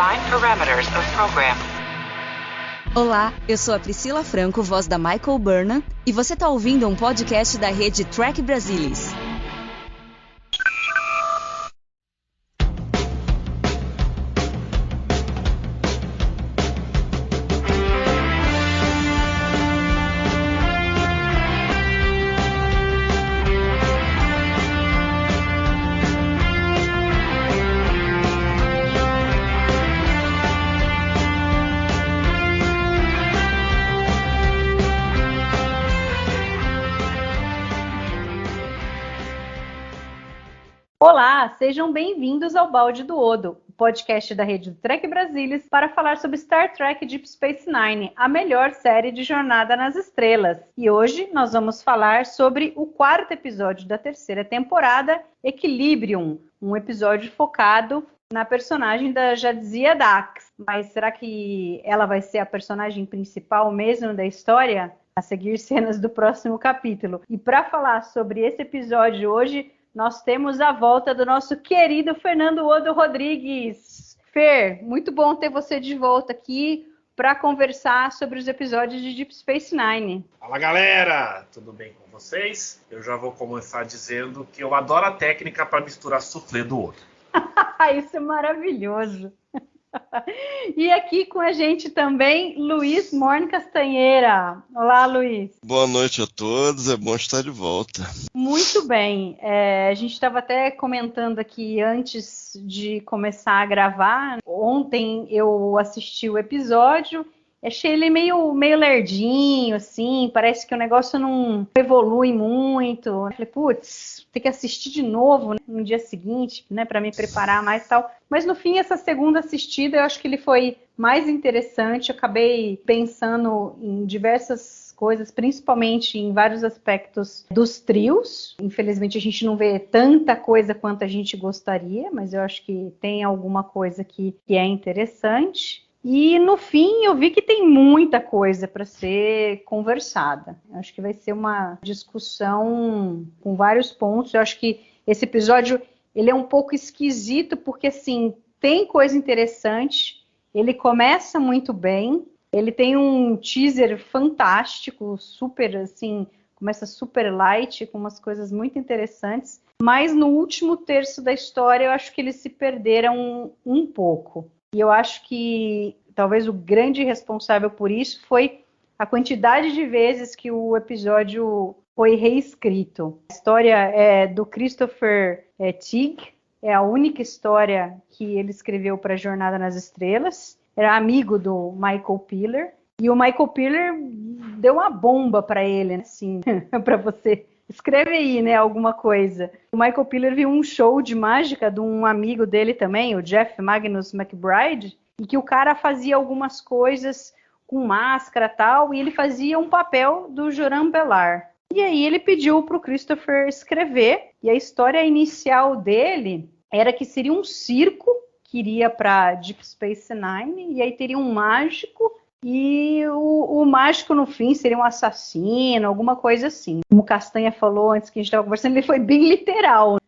Define parameters of program. Olá, eu sou a Priscila Franco, voz da Michael Burnham, e você está ouvindo um podcast da rede Trek Brasilis. Olá, sejam bem-vindos ao Balde do Odo, o podcast da rede do Trek Brasilis para falar sobre Star Trek Deep Space Nine, a melhor série de Jornada nas Estrelas. E hoje nós vamos falar sobre o quarto episódio da terceira temporada, Equilibrium, um episódio focado na personagem da Jadzia Dax. Mas será que ela vai ser a personagem principal mesmo da história? A seguir cenas do próximo capítulo. E para falar sobre esse episódio hoje, nós temos a volta do nosso querido Fernando Odo Rodrigues. Fer, muito bom ter você de volta aqui para conversar sobre os episódios de Deep Space Nine. Fala, galera! Tudo bem com vocês? Eu já vou começar dizendo que eu adoro a técnica para misturar soufflé do Odo. Isso é maravilhoso! E aqui com a gente também, Luiz Morne Castanheira. Olá, Luiz. Boa noite a todos, é bom estar de volta. Muito bem, a gente estava até comentando aqui antes de começar a gravar. Ontem eu assisti o episódio, achei ele meio lerdinho, assim, parece que o negócio não evolui muito. Eu falei, putz, tem que assistir de novo, né, no dia seguinte, né, para me preparar mais e tal. Mas no fim, essa segunda assistida, eu acho que ele foi mais interessante. Eu acabei pensando em diversas coisas, principalmente em vários aspectos dos trios. Infelizmente, a gente não vê tanta coisa quanto a gente gostaria, mas eu acho que tem alguma coisa que é interessante. E no fim eu vi que tem muita coisa para ser conversada. Acho que vai ser uma discussão com vários pontos. Eu acho que esse episódio ele é um pouco esquisito porque assim tem coisa interessante. Ele começa muito bem. Ele tem um teaser fantástico, super assim, começa super light com umas coisas muito interessantes. Mas no último terço da história eu acho que eles se perderam um pouco. E eu acho que talvez o grande responsável por isso foi a quantidade de vezes que o episódio foi reescrito. A história é do Christopher Teague, é a única história que ele escreveu para Jornada nas Estrelas. Era amigo do Michael Piller. E o Michael Piller deu uma bomba para ele, assim, para você. Escreve aí, né, alguma coisa. O Michael Piller viu um show de mágica de um amigo dele também, o Jeff Magnus McBride, e que o cara fazia algumas coisas com máscara e tal, e ele fazia um papel do Joran Belar. E aí ele pediu para o Christopher escrever, e a história inicial dele era que seria um circo que iria para Deep Space Nine, e aí teria um mágico, e o mágico no fim seria um assassino, alguma coisa assim. Como o Castanha falou antes que a gente estava conversando, ele foi bem literal.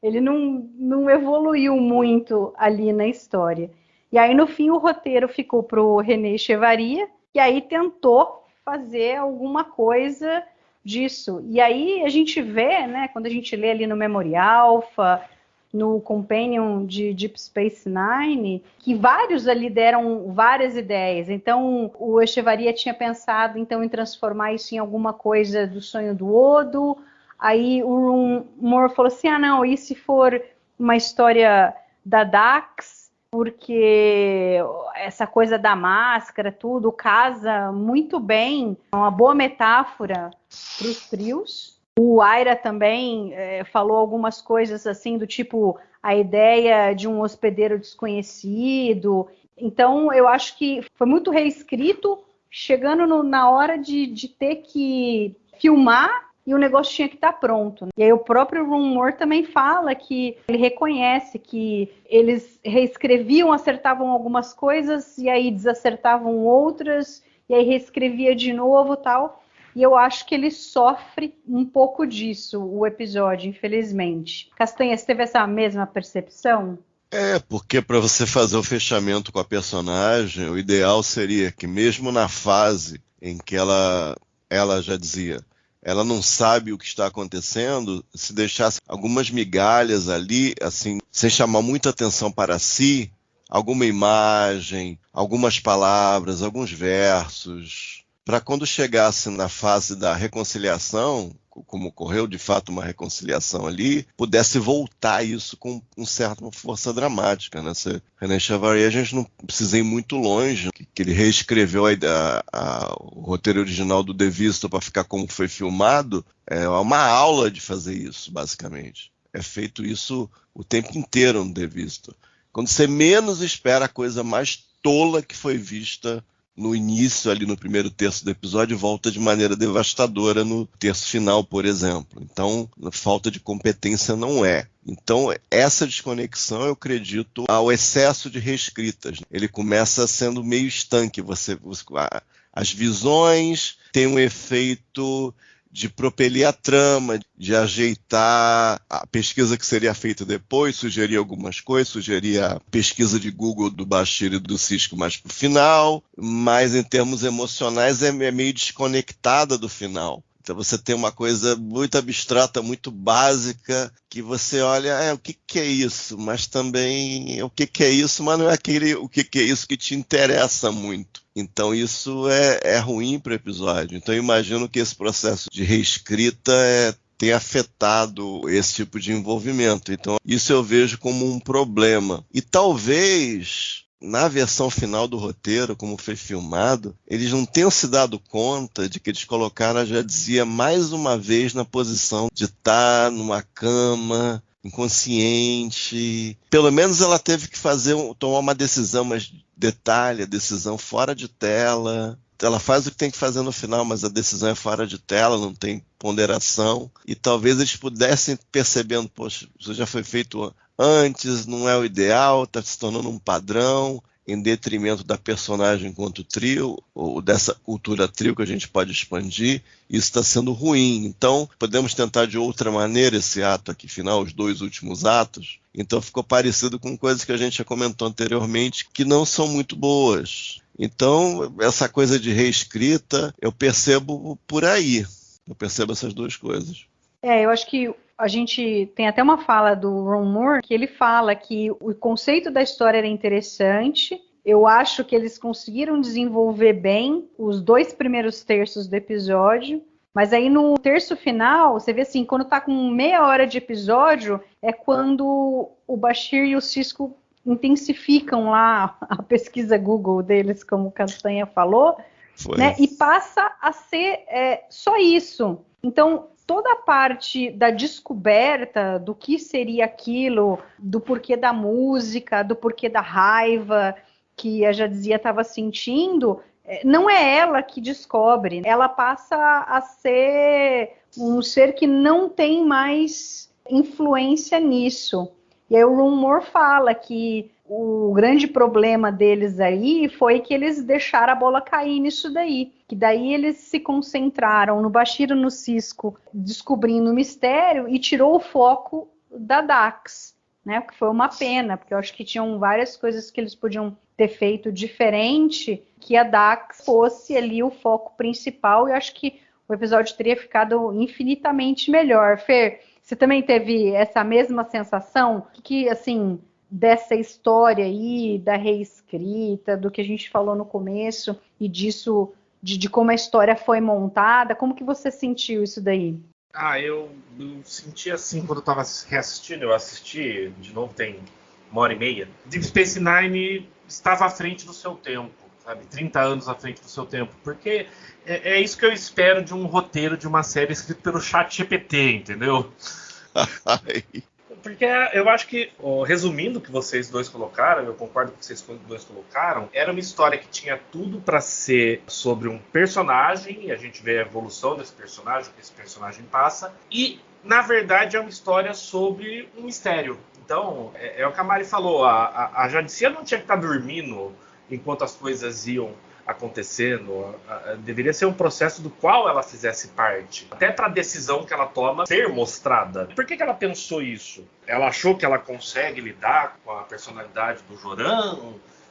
Ele não evoluiu muito ali na história. E aí no fim o roteiro ficou para o René Echevarria, e aí tentou fazer alguma coisa disso. E aí a gente vê, né, quando a gente lê ali no Memory Alpha, no Companion de Deep Space Nine, que vários ali deram várias ideias. Então, o Echevarria tinha pensado então, em transformar isso em alguma coisa do sonho do Odo. Aí o Ron Moore falou assim, não, e se for uma história da Dax? Porque essa coisa da máscara, tudo, casa muito bem. É uma boa metáfora para os trios. O Aira também falou algumas coisas assim do tipo a ideia de um hospedeiro desconhecido. Então eu acho que foi muito reescrito, chegando na hora de ter que filmar e o negócio tinha que estar pronto. E aí o próprio Ron Moore também fala que ele reconhece que eles reescreviam, acertavam algumas coisas e aí desacertavam outras e aí reescrevia de novo e tal. E eu acho que ele sofre um pouco disso, o episódio, infelizmente. Castanha, você teve essa mesma percepção? Porque para você fazer o fechamento com a personagem, o ideal seria que mesmo na fase em que ela já dizia, ela não sabe o que está acontecendo, se deixasse algumas migalhas ali, assim, sem chamar muita atenção para si, alguma imagem, algumas palavras, alguns versos, para quando chegasse na fase da reconciliação, como ocorreu de fato uma reconciliação ali, pudesse voltar isso com uma certa força dramática, né? René Chevalier, a gente não precisa ir muito longe, que ele reescreveu o roteiro original do The Visto para ficar como foi filmado, é uma aula de fazer isso, basicamente. É feito isso o tempo inteiro no The Visto. Quando você menos espera, a coisa mais tola que foi vista no início, ali no primeiro terço do episódio, volta de maneira devastadora no terço final, por exemplo. Então, falta de competência não é. Então, essa desconexão, eu acredito, ao excesso de reescritas. Ele começa sendo meio estanque. As visões têm um efeito de propelir a trama, de ajeitar a pesquisa que seria feita depois, sugerir algumas coisas, sugerir a pesquisa de Google do Bashir e do Cisco mais para o final, mas em termos emocionais é meio desconectada do final. Então você tem uma coisa muito abstrata, muito básica, que você olha, o que é isso? Mas também, o que é isso? Mas não é o que é isso que te interessa muito. Então isso é ruim para o episódio. Então eu imagino que esse processo de reescrita tem afetado esse tipo de envolvimento. Então isso eu vejo como um problema. E talvez, na versão final do roteiro, como foi filmado, eles não tenham se dado conta de que eles colocaram a Jadzia mais uma vez na posição de estar numa cama, inconsciente. Pelo menos ela teve que tomar uma decisão, mas detalhe, a decisão fora de tela. Ela faz o que tem que fazer no final, mas a decisão é fora de tela, não tem ponderação. E talvez eles pudessem percebendo, poxa, isso já foi feito antes, não é o ideal, está se tornando um padrão, em detrimento da personagem enquanto trio, ou dessa cultura trio que a gente pode expandir, isso está sendo ruim. Então, podemos tentar de outra maneira esse ato aqui final, os 2 últimos atos. Então, ficou parecido com coisas que a gente já comentou anteriormente, que não são muito boas. Então, essa coisa de reescrita, eu percebo por aí. Eu percebo essas 2 coisas. Eu acho que a gente tem até uma fala do Ron Moore, que ele fala que o conceito da história era interessante. Eu acho que eles conseguiram desenvolver bem os 2 primeiros terços do episódio, mas aí no terço final, você vê assim, quando tá com meia hora de episódio, é quando o Bashir e o Cisco intensificam lá a pesquisa Google deles, como o Castanha falou, né? E passa a ser só isso. Então, toda a parte da descoberta do que seria aquilo, do porquê da música, do porquê da raiva que a Jadzia estava sentindo, não é ela que descobre. Ela passa a ser um ser que não tem mais influência nisso. E aí o Ron Moore fala que o grande problema deles aí foi que eles deixaram a bola cair nisso daí. Que daí eles se concentraram no Bashir e no Cisco descobrindo o mistério e tirou o foco da Dax, né? Que foi uma pena, porque eu acho que tinham várias coisas que eles podiam ter feito diferente, que a Dax fosse ali o foco principal, e acho que o episódio teria ficado infinitamente melhor. Fer, você também teve essa mesma sensação? Que assim, dessa história aí, da reescrita, do que a gente falou no começo, e disso, de como a história foi montada, como que você sentiu isso daí? Eu senti assim quando eu tava reassistindo, eu assisti, de novo tem 1h30. Deep Space Nine estava à frente do seu tempo, sabe? 30 anos à frente do seu tempo, porque é isso que eu espero de um roteiro de uma série escrito pelo ChatGPT, entendeu? Porque eu acho que, resumindo o que vocês 2 colocaram, eu concordo com o que vocês 2 colocaram, era uma história que tinha tudo para ser sobre um personagem, e a gente vê a evolução desse personagem, o que esse personagem passa, e, na verdade, é uma história sobre um mistério. Então, é o que a Mari falou, a Jadzia não tinha que estar dormindo enquanto as coisas iam acontecendo. Deveria ser um processo do qual ela fizesse parte. Até para a decisão que ela toma ser mostrada. Por que ela pensou isso? Ela achou que ela consegue lidar com a personalidade do Joran?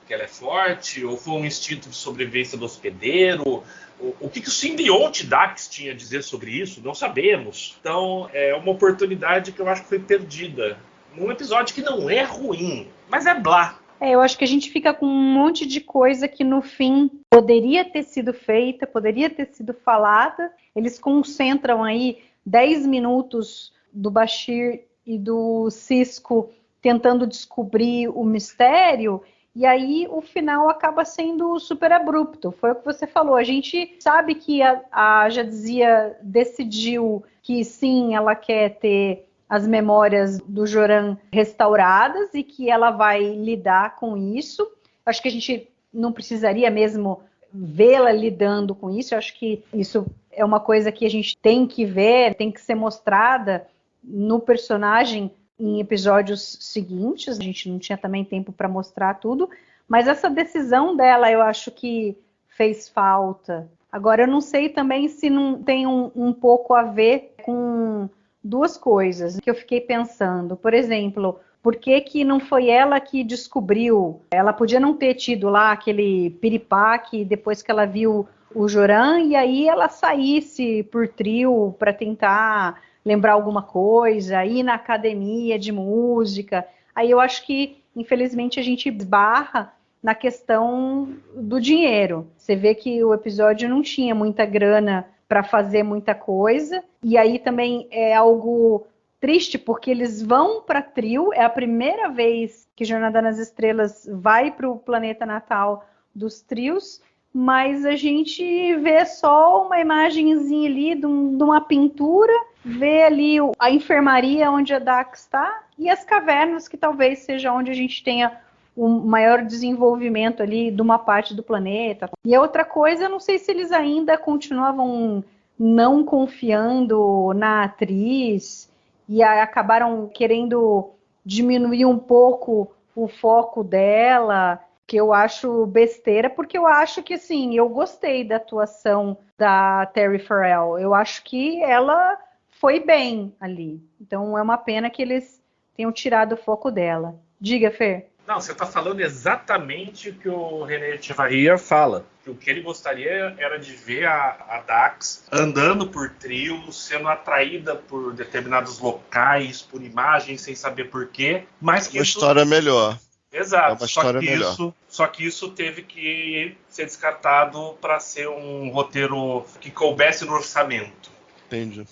Que ela é forte? Ou foi um instinto de sobrevivência do hospedeiro? O que o simbionte Dax tinha a dizer sobre isso? Não sabemos. Então, é uma oportunidade que eu acho que foi perdida. Num episódio que não é ruim, mas é blá. Eu acho que a gente fica com um monte de coisa que no fim poderia ter sido feita, poderia ter sido falada. Eles concentram aí 10 minutos do Bashir e do Sisko tentando descobrir o mistério, e aí o final acaba sendo super abrupto. Foi o que você falou. A gente sabe que a Jadzia decidiu que sim, ela quer ter as memórias do Joran restauradas e que ela vai lidar com isso. Acho que a gente não precisaria mesmo vê-la lidando com isso. Acho que isso é uma coisa que a gente tem que ver, tem que ser mostrada no personagem em episódios seguintes. A gente não tinha também tempo para mostrar tudo, mas essa decisão dela eu acho que fez falta. Agora, eu não sei também se não tem um pouco a ver com duas coisas que eu fiquei pensando. Por exemplo, por que não foi ela que descobriu? Ela podia não ter tido lá aquele piripaque depois que ela viu o Joran, e aí ela saísse por trio para tentar lembrar alguma coisa, ir na academia de música. Aí eu acho que, infelizmente, a gente esbarra na questão do dinheiro. Você vê que o episódio não tinha muita grana para fazer muita coisa, e aí também é algo triste, porque eles vão para trio, é a primeira vez que Jornada nas Estrelas vai para o planeta natal dos trios, mas a gente vê só uma imagenzinha ali de uma pintura, vê ali a enfermaria onde a Dax está, e as cavernas, que talvez seja onde a gente tenha um maior desenvolvimento ali de uma parte do planeta. E a outra coisa, eu não sei se eles ainda continuavam não confiando na atriz e acabaram querendo diminuir um pouco o foco dela, que eu acho besteira, porque eu acho que, assim, eu gostei da atuação da Terry Farrell. Eu acho que ela foi bem ali. Então é uma pena que eles tenham tirado o foco dela. Diga, Fer. Não, você está falando exatamente o que o René Echevarria fala. Que o que ele gostaria era de ver a Dax andando por trio, sendo atraída por determinados locais, por imagens, sem saber porquê. Mas que uma história melhor. Exato. É uma história melhor. Só que isso teve que ser descartado para ser um roteiro que coubesse no orçamento. Entendi.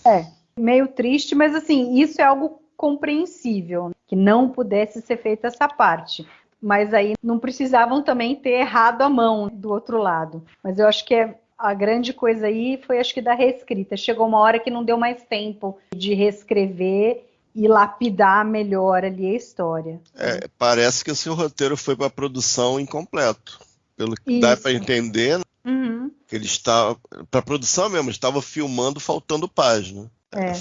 Meio triste, mas assim, isso é algo compreensível, que não pudesse ser feita essa parte. Mas aí não precisavam também ter errado a mão do outro lado. Mas eu acho que a grande coisa aí foi, acho que, da reescrita. Chegou uma hora que não deu mais tempo de reescrever e lapidar melhor ali a história. Parece que esse roteiro foi para produção incompleto. Pelo que dá para entender, que ele estava, para produção mesmo, estava filmando faltando página.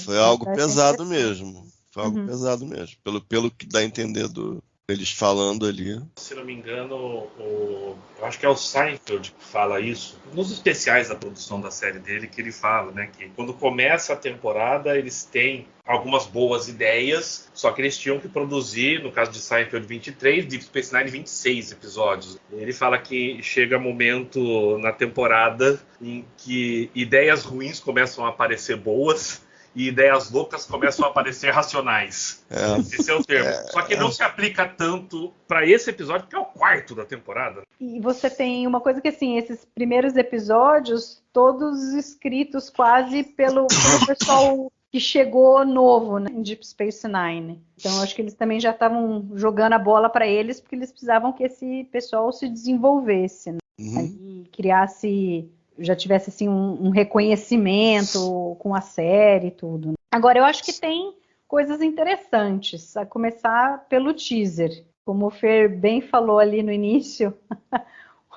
Foi algo pesado mesmo. Foi algo pesado mesmo, pelo que dá a entender deles falando ali. Se não me engano, eu acho que é o Seinfeld que fala isso, nos especiais da produção da série dele, que ele fala, né, que quando começa a temporada, eles têm algumas boas ideias, só que eles tinham que produzir, no caso de Seinfeld 23, Deep Space Nine 26 episódios. Ele fala que chega momento na temporada em que ideias ruins começam a aparecer boas, e ideias loucas começam a aparecer racionais. Esse é o termo. Só que não se aplica tanto para esse episódio, porque é o quarto da temporada. E você tem uma coisa que, assim, esses primeiros episódios, todos escritos quase pelo pessoal que chegou novo, né, em Deep Space Nine. Então, acho que eles também já estavam jogando a bola para eles, porque eles precisavam que esse pessoal se desenvolvesse, né? E criasse... já tivesse assim um reconhecimento com a série e tudo. Agora, eu acho que tem coisas interessantes, a começar pelo teaser. Como o Fer bem falou ali no início,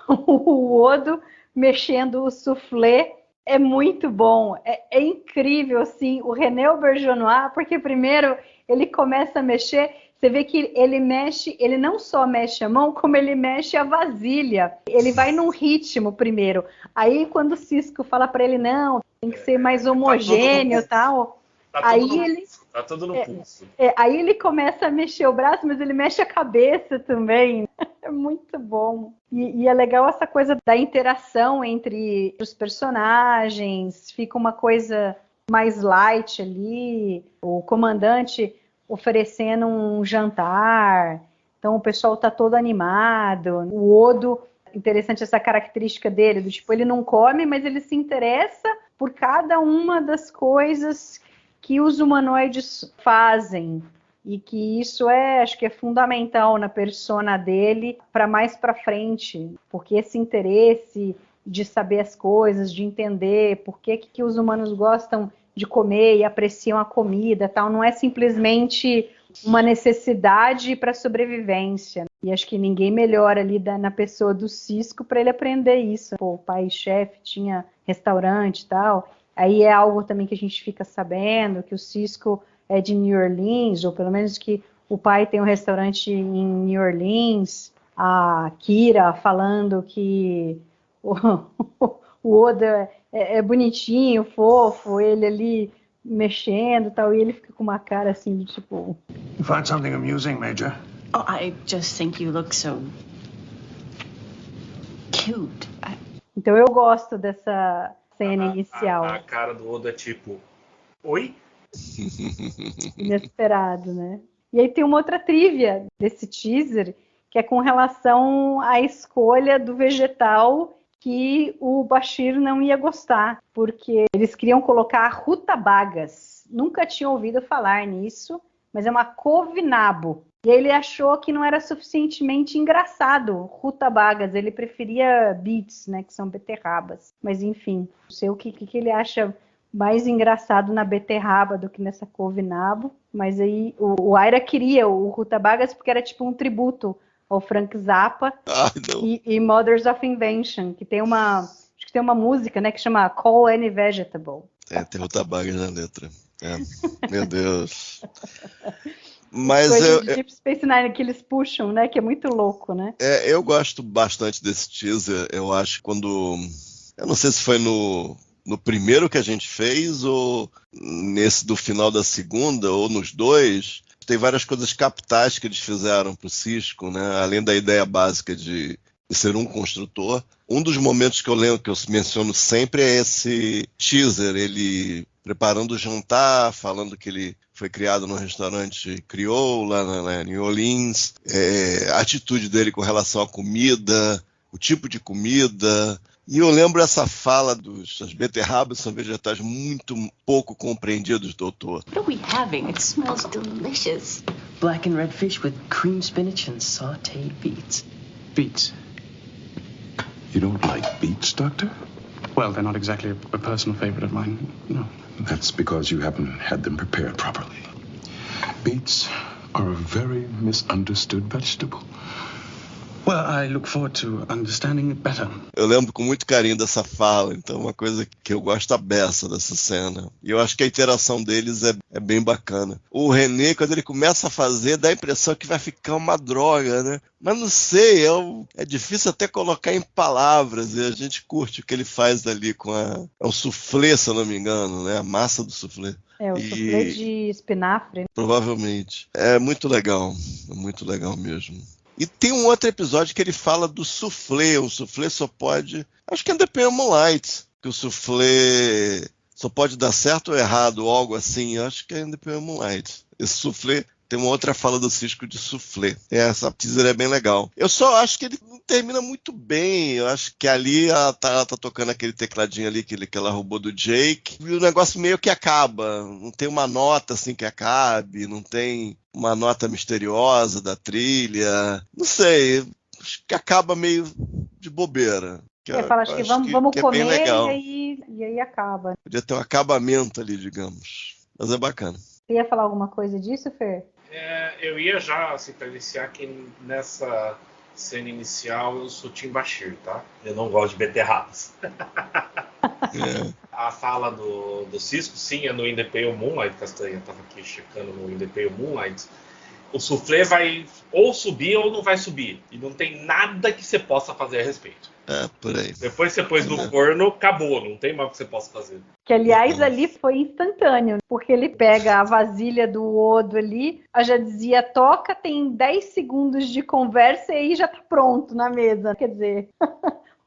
o Odo mexendo o soufflé é muito bom, é incrível, assim, o René Auberjonois, porque primeiro ele começa a mexer Você vê que ele não só mexe a mão, como ele mexe a vasilha. Ele vai num ritmo primeiro. Aí quando o Cisco fala para ele, não, tem que ser mais homogêneo e tal. Tá tudo no pulso. Aí ele começa a mexer o braço, mas ele mexe a cabeça também. É muito bom. E é legal essa coisa da interação entre os personagens. Fica uma coisa mais light ali. O comandante oferecendo um jantar. Então o pessoal tá todo animado. O Odo, interessante essa característica dele, do tipo, ele não come, mas ele se interessa por cada uma das coisas que os humanoides fazem. E que isso acho que é fundamental na persona dele para mais para frente, porque esse interesse de saber as coisas, de entender por que os humanos gostam de comer e apreciam a comida, tal, não é simplesmente uma necessidade para sobrevivência. E acho que ninguém melhor ali na pessoa do Cisco para ele aprender isso. Pô, o pai chefe tinha restaurante e tal. Aí é algo também que a gente fica sabendo, que o Cisco é de New Orleans, ou pelo menos que o pai tem um restaurante em New Orleans. A Kira falando que o Oda é bonitinho, fofo, ele ali mexendo e tal, e ele fica com uma cara assim, de tipo... You find something amusing, Major? Oh, I just think you look so cute. Então eu gosto dessa cena inicial. A cara do Oda é tipo... Oi? Inesperado, né? E aí tem uma outra trivia desse teaser, que é com relação à escolha do vegetal que o Bashir não ia gostar, porque eles queriam colocar rutabagas. Nunca tinha ouvido falar nisso, mas é uma couve-nabo. E ele achou que não era suficientemente engraçado rutabagas, ele preferia beets, né, que são beterrabas. Mas enfim, não sei o que ele acha mais engraçado na beterraba do que nessa couve-nabo. Mas aí o Aira queria o rutabagas porque era tipo um tributo ao Frank Zappa e Mothers of Invention, que tem acho que tem uma música, né, que chama Call Any Vegetable. Tem rutabagas na letra. Meu Deus. Mas coisa de Deep Space Nine que eles puxam, né, que é muito louco, né? Eu gosto bastante desse teaser. Eu acho que eu não sei se foi no primeiro que a gente fez ou nesse do final da segunda ou nos dois. Tem várias coisas capitais que eles fizeram para o Cisco, né? Além da ideia básica de ser um construtor. Um dos momentos que eu lembro, que eu menciono sempre, é esse teaser, ele preparando o jantar, falando que ele foi criado num restaurante crioulo lá em New Orleans, a atitude dele com relação à comida, o tipo de comida. E eu lembro essa fala as beterrabas são vegetais muito pouco compreendidos, doutor. What are we having? It smells delicious. Black and red fish with cream spinach and sautéed beets. Beets. You don't like beets, Doctor? Well, they're not exactly a personal favorite of mine, no. That's because you haven't had them prepared properly. Beets are a very misunderstood vegetable. Well, I look forward to understanding it better. Eu lembro com muito carinho dessa fala, então é uma coisa que eu gosto a beça dessa cena. E eu acho que a interação deles é bem bacana. O René, quando ele começa a fazer, dá a impressão que vai ficar uma droga, né? Mas não sei, é difícil até colocar em palavras, e a gente curte o que ele faz ali com é um soufflé, se eu não me engano, né? A massa do soufflé. O soufflé de espinafre. Provavelmente. É muito legal mesmo. E tem um outro episódio que ele fala do soufflé. O soufflé só pode... Acho que é The Pale Moonlight. Que o soufflé só pode dar certo ou errado, ou algo assim. Acho que é The Pale Moonlight. Esse soufflé... Tem uma outra fala do Cisco de soufflé. Essa teaser é bem legal. Eu só acho que ele não termina muito bem. Eu acho que ali ela tá tocando aquele tecladinho ali que ela roubou do Jake. E o negócio meio que acaba. Não tem uma nota assim que acabe. Não tem uma nota misteriosa da trilha. Não sei. Acho que acaba meio de bobeira. Acho que vamos que comer é e aí acaba. Podia ter um acabamento ali, digamos. Mas é bacana. Você ia falar alguma coisa disso, Fer? Eu ia já, assim, para iniciar que nessa cena inicial eu sou Tim Bashir, tá? Eu não gosto de beterrabas. A fala do Cisco, sim, é no In the Pale Moonlight, Castanha estava aqui checando no In the Pale Moonlight. o soufflé vai ou subir ou não vai subir. E não tem nada que você possa fazer a respeito. Por aí. Depois você pôs no forno, acabou. Não tem mais o que você possa fazer. Que, aliás, ali foi instantâneo, porque ele pega a vasilha do Odo ali, já dizia, toca, tem 10 segundos de conversa e aí já tá pronto na mesa. Quer dizer,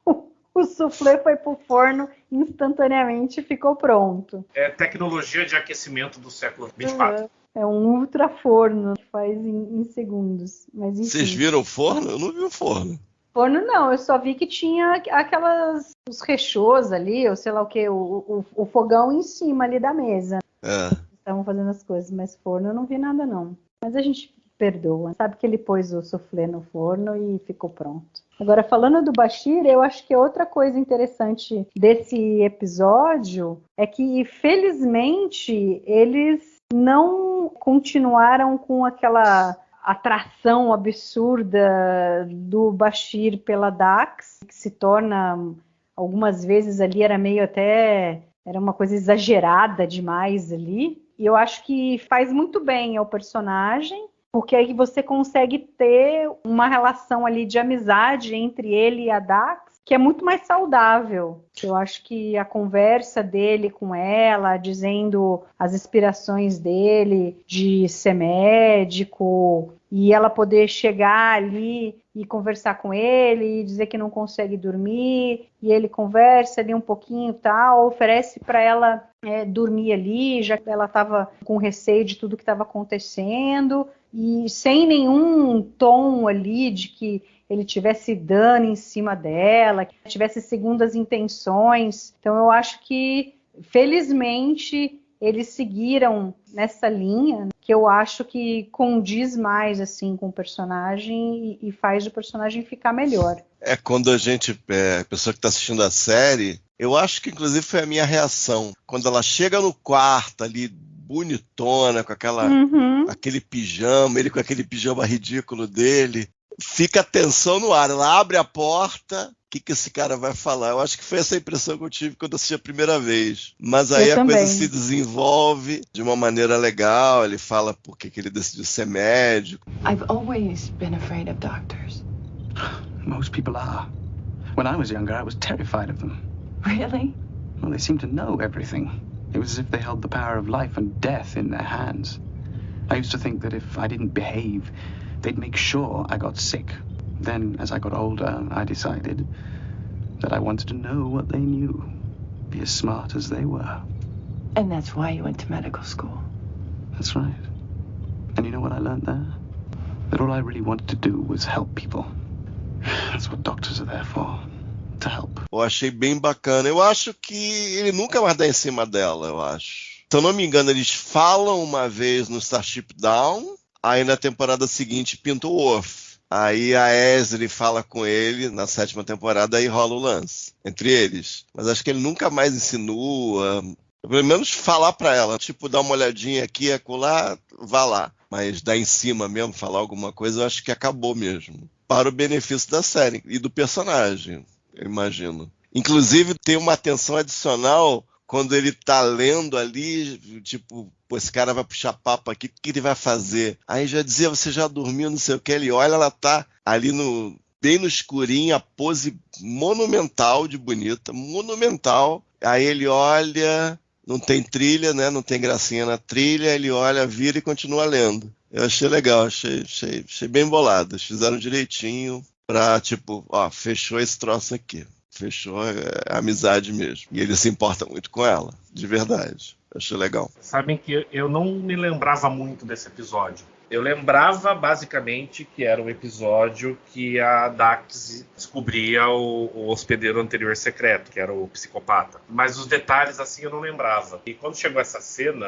o soufflé foi pro forno instantaneamente e ficou pronto. É tecnologia de aquecimento do século 24. É um ultra forno que faz em segundos. Mas, enfim. Vocês viram o forno? Eu não vi o forno. Forno não, eu só vi que tinha os rechôs ali, ou sei lá o que, o fogão em cima ali da mesa. Estavam fazendo as coisas, mas forno eu não vi nada não. Mas a gente perdoa, sabe que ele pôs o soufflé no forno e ficou pronto. Agora, falando do Bashir, eu acho que outra coisa interessante desse episódio é que, felizmente, eles não continuaram com aquela atração absurda do Bashir pela Dax, que se torna, algumas vezes ali, era uma coisa exagerada demais ali. E eu acho que faz muito bem ao personagem, porque aí você consegue ter uma relação ali de amizade entre ele e a Dax, que é muito mais saudável. Eu acho que a conversa dele com ela, dizendo as inspirações dele de ser médico, e ela poder chegar ali e conversar com ele, e dizer que não consegue dormir, e ele conversa ali um pouquinho e tal, oferece para ela dormir ali, já que ela estava com receio de tudo que estava acontecendo, e sem nenhum tom ali de que ele tivesse dano em cima dela, que tivesse segundas intenções. Então eu acho que, felizmente, eles seguiram nessa linha, que eu acho que condiz mais assim com o personagem e faz o personagem ficar melhor. Quando a pessoa que está assistindo a série, eu acho que inclusive foi a minha reação. Quando ela chega no quarto ali, bonitona, com aquele pijama, ele com aquele pijama ridículo dele, fica a tensão no ar. Ela abre a porta, o que esse cara vai falar? Eu acho que foi essa impressão que eu tive quando assisti a primeira vez. Mas aí a coisa se desenvolve de uma maneira legal. Ele fala por que ele decidiu ser médico. I've always been afraid of doctors. Most people are. When I was younger, I was terrified of them. Really? Well, they seem to know everything. It was as if they held the power of life and death in their hands. I used to think that if I didn't behave, they'd make sure I got sick. Then, as I got older, I decided that I wanted to know what they knew, be as smart as they were. And that's why you went to medical school. That's right. And you know what I learned there? That all I really wanted to do was help people. That's what doctors are there for. To help. Eu achei bem bacana. Eu acho que ele nunca mais dá em cima dela, eu acho. Se eu não me engano, eles falam uma vez no Starship Down, aí na temporada seguinte pinta o Worf. Aí a Ezri fala com ele na 7ª temporada, aí rola o lance entre eles. Mas acho que ele nunca mais insinua, pelo menos falar pra ela, tipo, dar uma olhadinha aqui, acolá, vá lá. Mas dar em cima mesmo, falar alguma coisa, eu acho que acabou mesmo. Para o benefício da série e do personagem, eu imagino. Inclusive, tem uma atenção adicional quando ele tá lendo ali, tipo, pô, esse cara vai puxar papo aqui, o que ele vai fazer? Aí já dizia, você já dormiu, não sei o que, ele olha, ela tá ali bem no escurinho, a pose monumental de bonita, monumental. Aí ele olha, não tem trilha, né, não tem gracinha na trilha, ele olha, vira e continua lendo. Eu achei legal, achei bem bolado, eles fizeram direitinho pra, tipo, ó, fechou esse troço aqui. Fechou a amizade mesmo. E ele se importa muito com ela, de verdade. Achei legal. Sabem que eu não me lembrava muito desse episódio. Eu lembrava, basicamente, que era um episódio que a Dax descobria o hospedeiro anterior secreto, que era o psicopata. Mas os detalhes, assim, eu não lembrava. E quando chegou essa cena,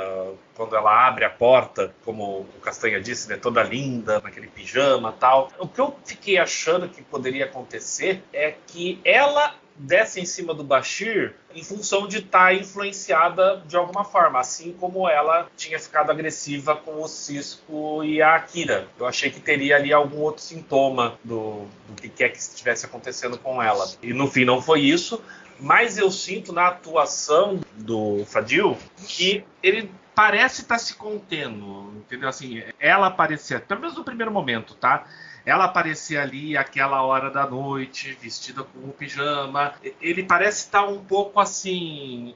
quando ela abre a porta, como o Castanha disse, né, toda linda, naquele pijama e tal, o que eu fiquei achando que poderia acontecer é que ela desce em cima do Bashir em função de estar influenciada de alguma forma, assim como ela tinha ficado agressiva com o Sisko e a Akira. Eu achei que teria ali algum outro sintoma do que quer que estivesse acontecendo com ela. E no fim não foi isso, mas eu sinto na atuação do Fadil que ele parece estar se contendo, entendeu? Assim, ela aparecia, pelo menos no primeiro momento, tá? Ela aparecia ali àquela hora da noite, vestida com o pijama. Ele parece estar um pouco assim,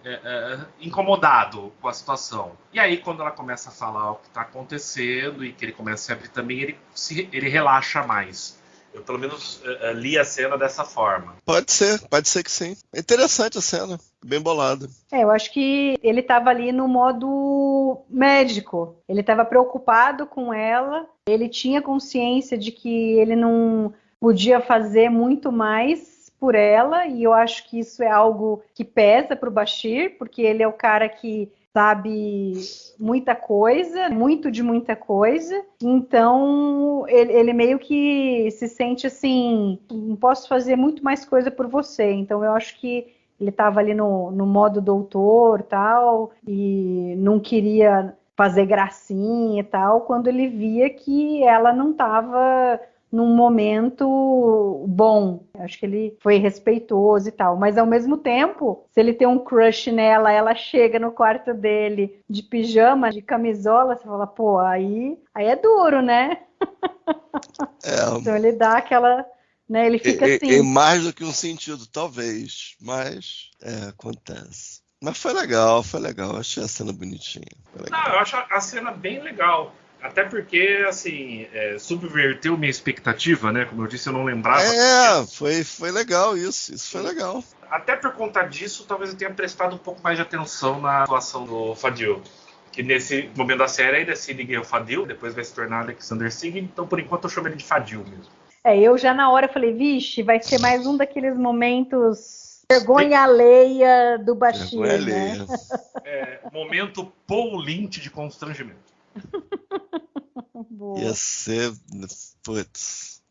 incomodado com a situação. E aí, quando ela começa a falar o que está acontecendo e que ele começa a se abrir também, ele relaxa mais. Eu, pelo menos, li a cena dessa forma. Pode ser que sim. É interessante a cena, bem bolada. Eu acho que ele estava ali no modo médico. Ele estava preocupado com ela. Ele tinha consciência de que ele não podia fazer muito mais por ela. E eu acho que isso é algo que pesa para o Bashir, porque ele é o cara que sabe muita coisa, muito de muita coisa, então ele meio que se sente assim, não posso fazer muito mais coisa por você, então eu acho que ele estava ali no modo doutor tal, e não queria fazer gracinha e tal, quando ele via que ela não estava num momento bom. Acho que ele foi respeitoso e tal. Mas, ao mesmo tempo, se ele tem um crush nela, ela chega no quarto dele de pijama, de camisola, você fala, pô, aí é duro, né? Então ele dá aquela... Né, ele fica assim... Em mais do que um sentido, talvez. Mas, acontece. Mas foi legal. Achei a cena bonitinha. Não, eu acho a cena bem legal. Até porque, assim, subverteu minha expectativa, né? Como eu disse, eu não lembrava. Foi legal isso. Isso foi legal. Até por conta disso, talvez eu tenha prestado um pouco mais de atenção na atuação do Fadil. Que nesse momento da série ainda é Sidney Fadil, depois vai se tornar Alexander Siggy, então por enquanto eu chamo ele de Fadil mesmo. Eu já na hora falei, vixe, vai ser mais um daqueles momentos vergonha alheia do Bashir, né? Momento Paul Lynch de constrangimento. Boa. Ia ser... Putz.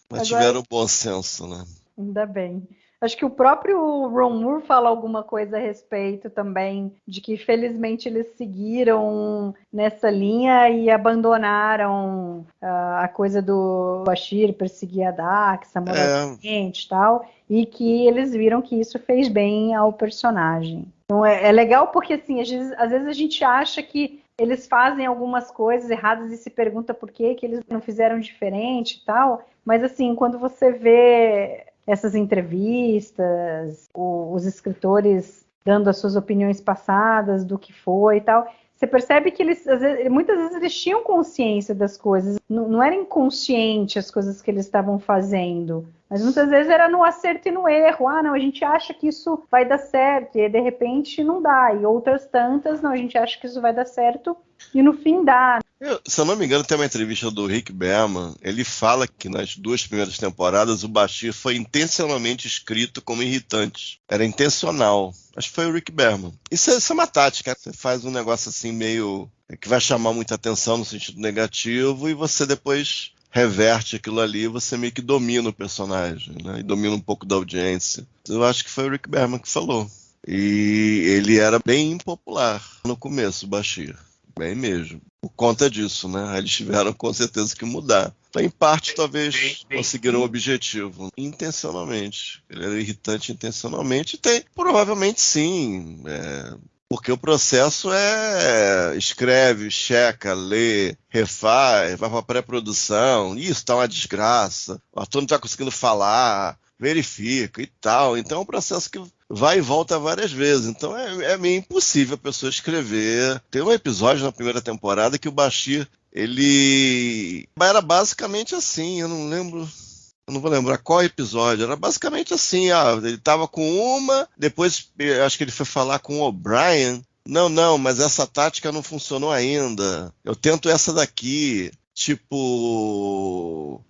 Mas tiveram bom senso, né? Ainda bem. Acho que o próprio Ron Moore fala alguma coisa a respeito também, de que felizmente eles seguiram nessa linha e abandonaram a coisa do Bashir perseguir a Dax amorosamente e tal, e que eles viram que isso fez bem ao personagem. Então é legal porque assim, às vezes a gente acha que eles fazem algumas coisas erradas e se pergunta por que eles não fizeram diferente e tal, mas assim, quando você vê essas entrevistas, os escritores dando as suas opiniões passadas do que foi e tal, você percebe que eles, muitas vezes eles tinham consciência das coisas, não era inconsciente as coisas que eles estavam fazendo, mas muitas vezes era no acerto e no erro. Não, a gente acha que isso vai dar certo e de repente não dá, e outras tantas, não, a gente acha que isso vai dar certo e no fim dá. Se eu não me engano, tem uma entrevista do Rick Berman, ele fala que nas 2 primeiras temporadas o Bashir foi intencionalmente escrito como irritante. Era intencional. Acho que foi o Rick Berman. Isso é uma tática, você faz um negócio assim meio... que vai chamar muita atenção no sentido negativo e você depois reverte aquilo ali, você meio que domina o personagem, né? E domina um pouco da audiência. Eu acho que foi o Rick Berman que falou. E ele era bem impopular no começo, o Bashir. Bem mesmo. Por conta disso, né? Eles tiveram com certeza que mudar. Então, em parte, talvez conseguiram o objetivo. Intencionalmente. Ele era irritante intencionalmente. Provavelmente sim. Porque o processo escreve, checa, lê, refaz, vai para pré-produção. Isso tá uma desgraça. O ator não está conseguindo falar, verifica e tal. Então é um processo que vai e volta várias vezes. Então é meio impossível a pessoa escrever. Tem um episódio na primeira temporada que o Bashir, ele era basicamente assim, eu não vou lembrar qual episódio, era basicamente assim, ele estava com uma, depois acho que ele foi falar com o O'Brien, não, mas essa tática não funcionou ainda, eu tento essa daqui, tipo...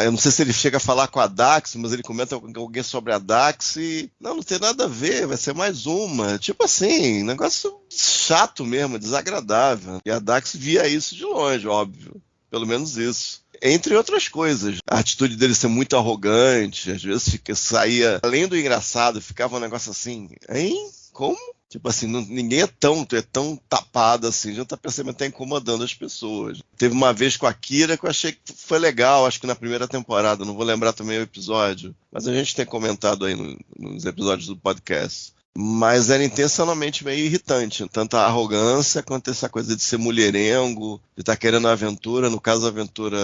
eu não sei se ele chega a falar com a Dax, mas ele comenta com alguém sobre a Dax e... Não tem nada a ver, vai ser mais uma. Tipo assim, negócio chato mesmo, desagradável. E a Dax via isso de longe, óbvio. Pelo menos isso. Entre outras coisas. A atitude dele ser muito arrogante, às vezes saía... Além do engraçado, ficava um negócio assim... Hein? Como? Tipo assim, ninguém é tão tapado assim, já tá percebendo que tá incomodando as pessoas. Teve uma vez com a Kira que eu achei que foi legal, acho que na primeira temporada, não vou lembrar também o episódio, mas a gente tem comentado aí nos episódios do podcast. mas era intencionalmente meio irritante. Tanto a arrogância quanto essa coisa de ser mulherengo, de estar querendo aventura. No caso, aventura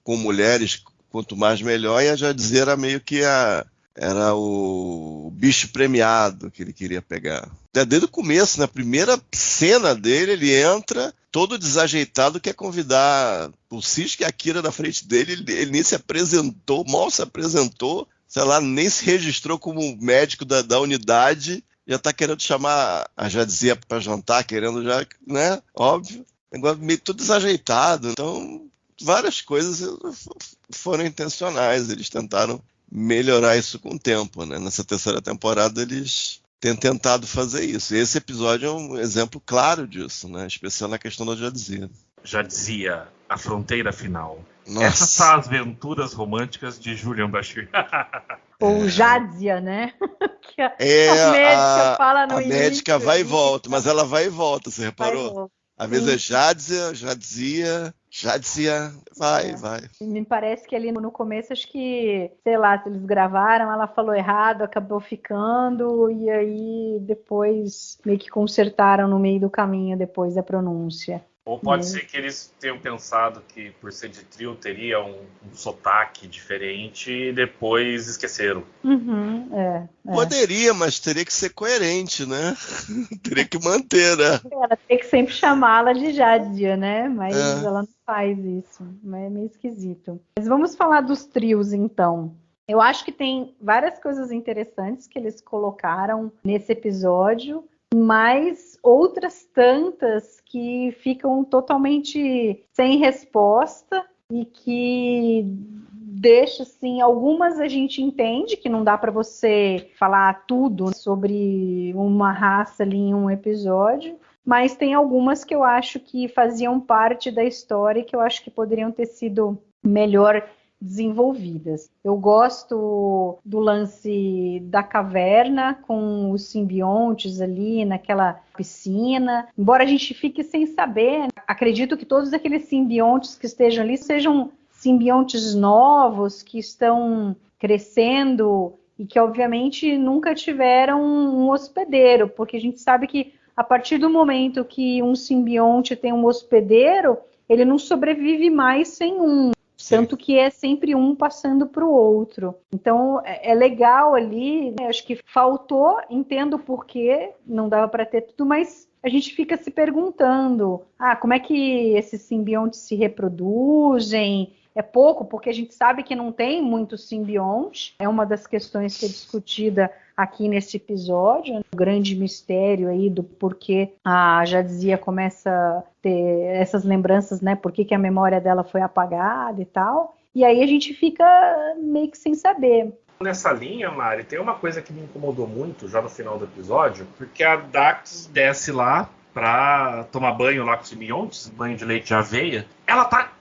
com mulheres, quanto mais melhor. E a Jadzia era meio que era o bicho premiado que ele queria pegar. Desde o começo, na primeira cena dele, ele entra todo desajeitado, quer convidar o Sisko e a Kira na frente dele. Ele nem se apresentou, mal se apresentou, sei lá, nem se registrou como médico da unidade. Já está querendo chamar a Jadzia para jantar, querendo já, né? Óbvio. Negócio meio tudo desajeitado. Então, várias coisas foram intencionais. Eles tentaram melhorar isso com o tempo, né? Nessa terceira temporada eles têm tentado fazer isso. E esse episódio é um exemplo claro disso, né? Especial na questão da Jadzia. Jadzia, a fronteira final. Nossa. Essas são as aventuras românticas de Julian Bashir. Ou Jadzia, né? Que a médica fala no a início, médica vai e volta, mas ela vai e volta, você reparou? volta. Às vezes é Jadzia, vai. Me parece que ali no começo, acho que, sei lá, se eles gravaram, ela falou errado, acabou ficando, e aí depois meio que consertaram no meio do caminho depois da pronúncia. Ou pode ser que eles tenham pensado que por ser de trio teria um sotaque diferente e depois esqueceram. Poderia, mas teria que ser coerente, né? Teria que manter, né? Ela tem que sempre chamá-la de Jadzia, né? Mas ela não faz isso. É meio esquisito. Mas vamos falar dos trios, então. Eu acho que tem várias coisas interessantes que eles colocaram nesse episódio, mas outras tantas que ficam totalmente sem resposta e que deixa, assim, algumas a gente entende que não dá para você falar tudo sobre uma raça ali em um episódio, mas tem algumas que eu acho que faziam parte da história e que eu acho que poderiam ter sido melhor desenvolvidas. Eu gosto do lance da caverna com os simbiontes ali naquela piscina, embora a gente fique sem saber. Acredito que todos aqueles simbiontes que estejam ali sejam simbiontes novos que estão crescendo e que obviamente nunca tiveram um hospedeiro, porque a gente sabe que a partir do momento que um simbionte tem um hospedeiro, ele não sobrevive mais sem um. Tanto que é sempre um passando para o outro. Então, é legal ali, né? Acho que faltou, entendo o porquê, não dava para ter tudo, mas a gente fica se perguntando, como é que esses simbiontes se reproduzem? É pouco, porque a gente sabe que não tem muitos simbiontes. É uma das questões que é discutida aqui nesse episódio, né? O grande mistério aí do porquê a Jadzia começa a ter essas lembranças, né? Por que a memória dela foi apagada e tal. E aí a gente fica meio que sem saber. Nessa linha, Mari, tem uma coisa que me incomodou muito já no final do episódio, porque a Dax desce lá pra tomar banho lá com os simbiontes, banho de leite de aveia. Ela tá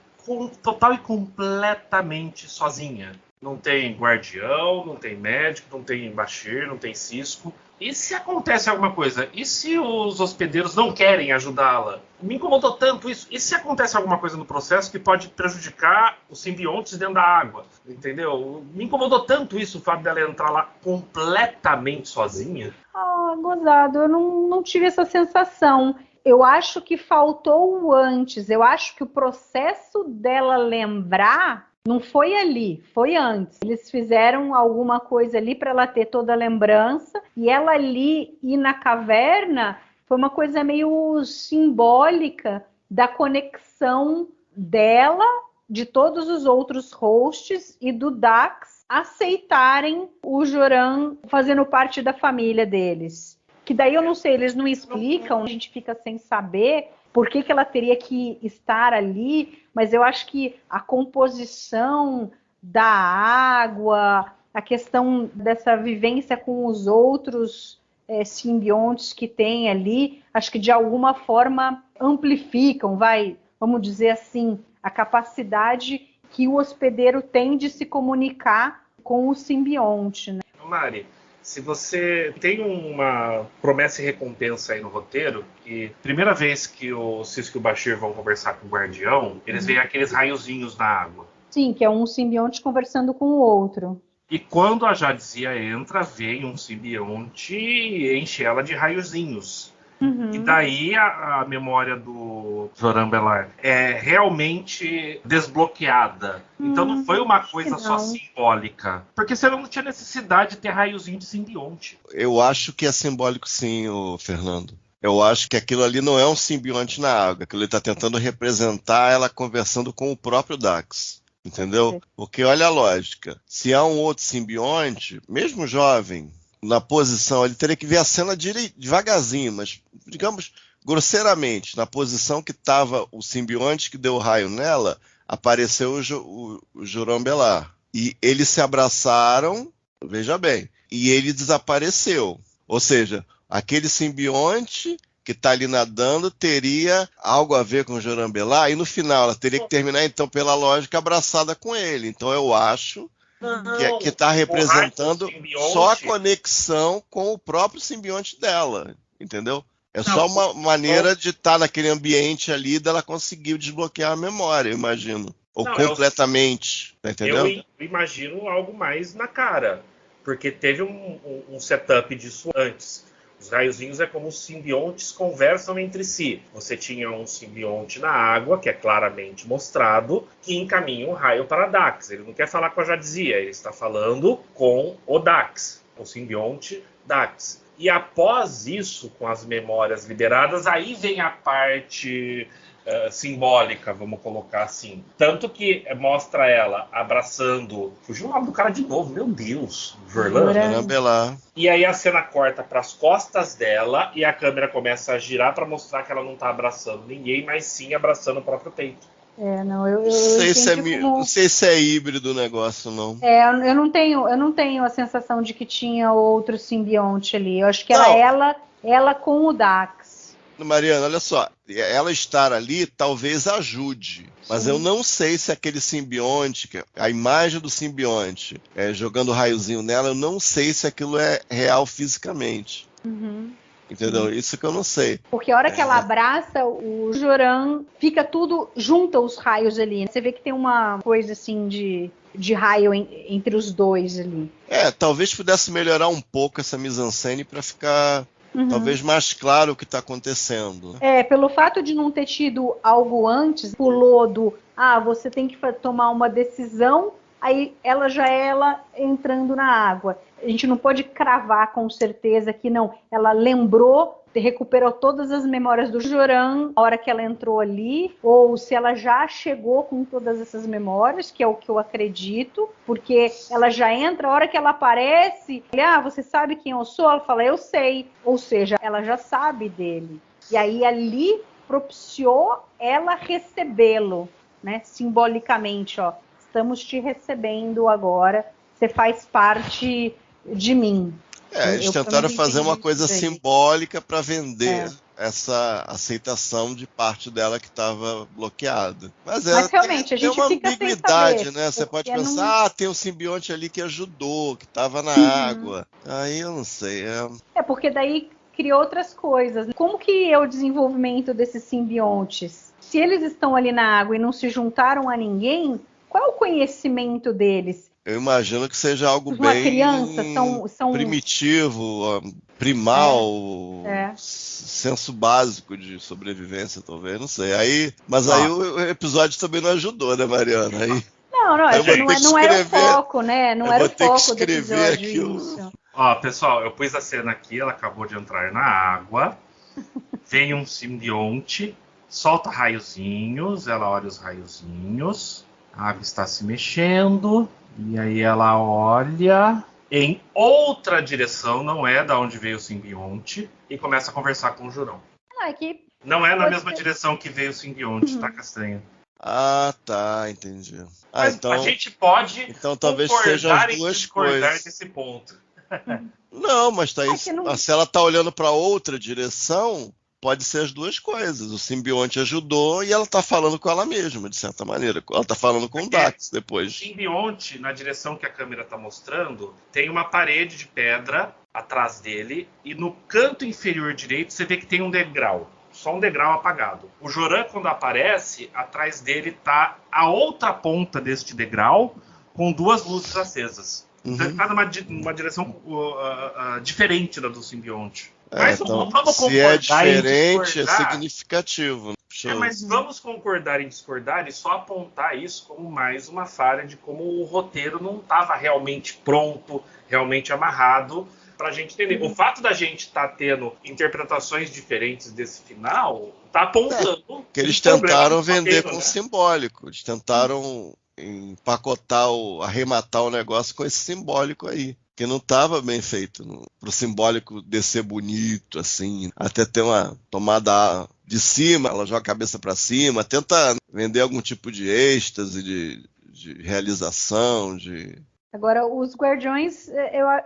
total e completamente sozinha. Não tem guardião, não tem médico, não tem Bashir, não tem Sisko. E se acontece alguma coisa? E se os hospedeiros não querem ajudá-la? Me incomodou tanto isso. E se acontece alguma coisa no processo que pode prejudicar os simbiontes dentro da água? Entendeu? Me incomodou tanto isso, o fato dela entrar lá completamente sozinha. Gozado, eu não tive essa sensação. Eu acho que faltou o antes. Eu acho que o processo dela lembrar não foi ali, foi antes. Eles fizeram alguma coisa ali para ela ter toda a lembrança. E ela ali ir na caverna foi uma coisa meio simbólica da conexão dela, de todos os outros hosts e do Dax aceitarem o Joran fazendo parte da família deles. Que daí eu não sei, eles não explicam, a gente fica sem saber por que ela teria que estar ali, mas eu acho que a composição da água, a questão dessa vivência com os outros simbiontes que tem ali, acho que de alguma forma amplificam, vamos dizer assim, a capacidade que o hospedeiro tem de se comunicar com o simbionte, né? Mari, se você tem uma promessa e recompensa aí no roteiro, que primeira vez que o Sisko e o Bashir vão conversar com o Guardião, eles veem aqueles raiozinhos na água. Sim, que é um simbionte conversando com o outro. E quando a Jadzia entra, vem um simbionte e enche ela de raiozinhos. E daí a memória do Zoran Belar é realmente desbloqueada. Então não foi uma coisa só simbólica. Porque senão não tinha necessidade de ter raiozinho de simbionte. Eu acho que é simbólico sim, Fernando. Eu acho que aquilo ali não é um simbionte na água. Aquilo ele está tentando representar ela conversando com o próprio Dax. Entendeu? Porque olha a lógica. Se há um outro simbionte, mesmo jovem, na posição, ele teria que ver a cena devagarzinho, mas, digamos, grosseiramente, na posição que estava o simbionte que deu o raio nela, apareceu o Zoran Belar. E eles se abraçaram, veja bem, e ele desapareceu. Ou seja, aquele simbionte que está ali nadando teria algo a ver com o Zoran Belar, e no final ela teria que terminar, então, pela lógica, abraçada com ele. Então eu acho que está representando só a conexão com o próprio simbionte dela, entendeu? É só uma maneira de estar naquele ambiente ali dela conseguir desbloquear a memória, eu imagino. Ou completamente, tá entendendo? Eu imagino algo mais na cara, porque teve um setup disso antes. Os raiozinhos é como os simbiontes conversam entre si. Você tinha um simbionte na água, que é claramente mostrado, que encaminha um raio para Dax. Ele não quer falar com a Jadzia, ele está falando com o Dax, o simbionte Dax. E após isso, com as memórias liberadas, aí vem a parte simbólica, vamos colocar assim. Tanto que mostra ela abraçando... Fugiu o nome do cara de novo, meu Deus. Zoran Belar. E aí a cena corta para as costas dela e a câmera começa a girar para mostrar que ela não está abraçando ninguém, mas sim abraçando o próprio peito. Não sei se é híbrido o negócio, não. Eu não tenho a sensação de que tinha outro simbionte ali. Eu acho que era ela com o Dax. Mariana, olha só, ela estar ali talvez ajude, mas eu não sei se aquele simbionte, a imagem do simbionte jogando raiozinho nela, eu não sei se aquilo é real fisicamente. Entendeu? Isso que eu não sei. Porque a hora que ela abraça o Zoran, fica tudo, junta os raios ali. Você vê que tem uma coisa assim de raio entre os dois ali. Talvez pudesse melhorar um pouco essa mise-en-scène para ficar... talvez mais claro o que está acontecendo. Pelo fato de não ter tido algo antes, pulou do você tem que tomar uma decisão, aí ela já é ela entrando na água. A gente não pode cravar com certeza que não. Ela lembrou, recuperou todas as memórias do Zoran na hora que ela entrou ali, ou se ela já chegou com todas essas memórias, que é o que eu acredito, porque ela já entra, a hora que ela aparece, você sabe quem eu sou? Ela fala, eu sei. Ou seja, ela já sabe dele. E aí ali propiciou ela recebê-lo, né? Simbolicamente, estamos te recebendo agora, você faz parte de mim. Eles tentaram fazer uma coisa simbólica para vender essa aceitação de parte dela que estava bloqueada. Mas realmente, a gente tem uma fica ambiguidade, sem saber, né? Você pode pensar, tem um simbionte ali que ajudou, que estava na água. Aí eu não sei. Porque daí criou outras coisas. Como que é o desenvolvimento desses simbiontes? Se eles estão ali na água e não se juntaram a ninguém, qual é o conhecimento deles? Eu imagino que seja algo uma bem criança, são... primitivo, primal, senso básico de sobrevivência, talvez, não sei. Aí o episódio também não ajudou, né, Mariana? Aí, não era o foco, né? Não era o foco do episódio aqui isso. Pessoal, eu pus a cena aqui, ela acabou de entrar na água, vem um simbionte, solta raiozinhos, ela olha os raiozinhos, a água está se mexendo... E aí ela olha em outra direção, não é da onde veio o simbionte, e começa a conversar com o Jurão. Não é na mesma direção que veio o simbionte, tá, Castanha? Tá, entendi. Mas então, a gente pode talvez sejam as duas coisas desse ponto. Não, mas tá isso. Se ela tá olhando para outra direção, pode ser as duas coisas. O simbionte ajudou e ela tá falando com ela mesma, de certa maneira. Ela tá falando com o Dax depois. O simbionte, na direção que a câmera tá mostrando, tem uma parede de pedra atrás dele e no canto inferior direito você vê que tem um degrau. Só um degrau apagado. O Zoran, quando aparece, atrás dele tá a outra ponta deste degrau com 2 luzes acesas. Uhum. Tá numa direção diferente da do simbionte. Mas então, se é diferente, é significativo. Mas vamos concordar em discordar e só apontar isso como mais uma falha de como o roteiro não estava realmente pronto, realmente amarrado pra gente entender. O fato da gente estar tendo interpretações diferentes desse final tá apontando que eles tentaram vender com simbólico. Eles tentaram empacotar, arrematar o negócio com esse simbólico aí. Que não estava bem feito. Pro simbólico descer bonito, assim. Até ter uma tomada de cima, ela joga a cabeça para cima. Tenta vender algum tipo de êxtase, de realização, Agora, os Guardiões,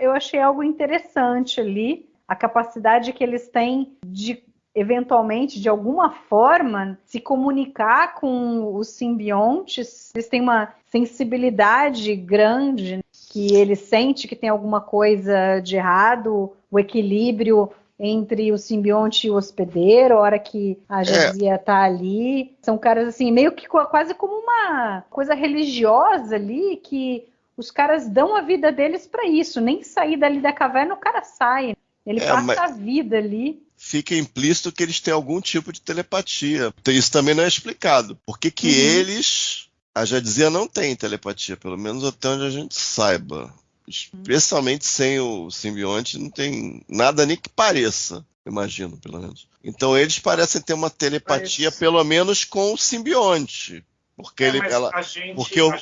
eu achei algo interessante ali. A capacidade que eles têm de, eventualmente, de alguma forma, se comunicar com os simbiontes. Eles têm uma sensibilidade grande, que ele sente que tem alguma coisa de errado, o equilíbrio entre o simbionte e o hospedeiro, a hora que a Jadzia tá ali. São caras, assim, meio que quase como uma coisa religiosa ali, que os caras dão a vida deles para isso. Nem sair dali da caverna o cara sai. Ele passa a vida ali. Fica implícito que eles têm algum tipo de telepatia. Isso também não é explicado. Por que eles... A Jadzia não tem telepatia, pelo menos até onde a gente saiba. Especialmente sem o simbionte, não tem nada nem que pareça, imagino, pelo menos. Então eles parecem ter uma telepatia, pelo menos com o simbionte. Porque,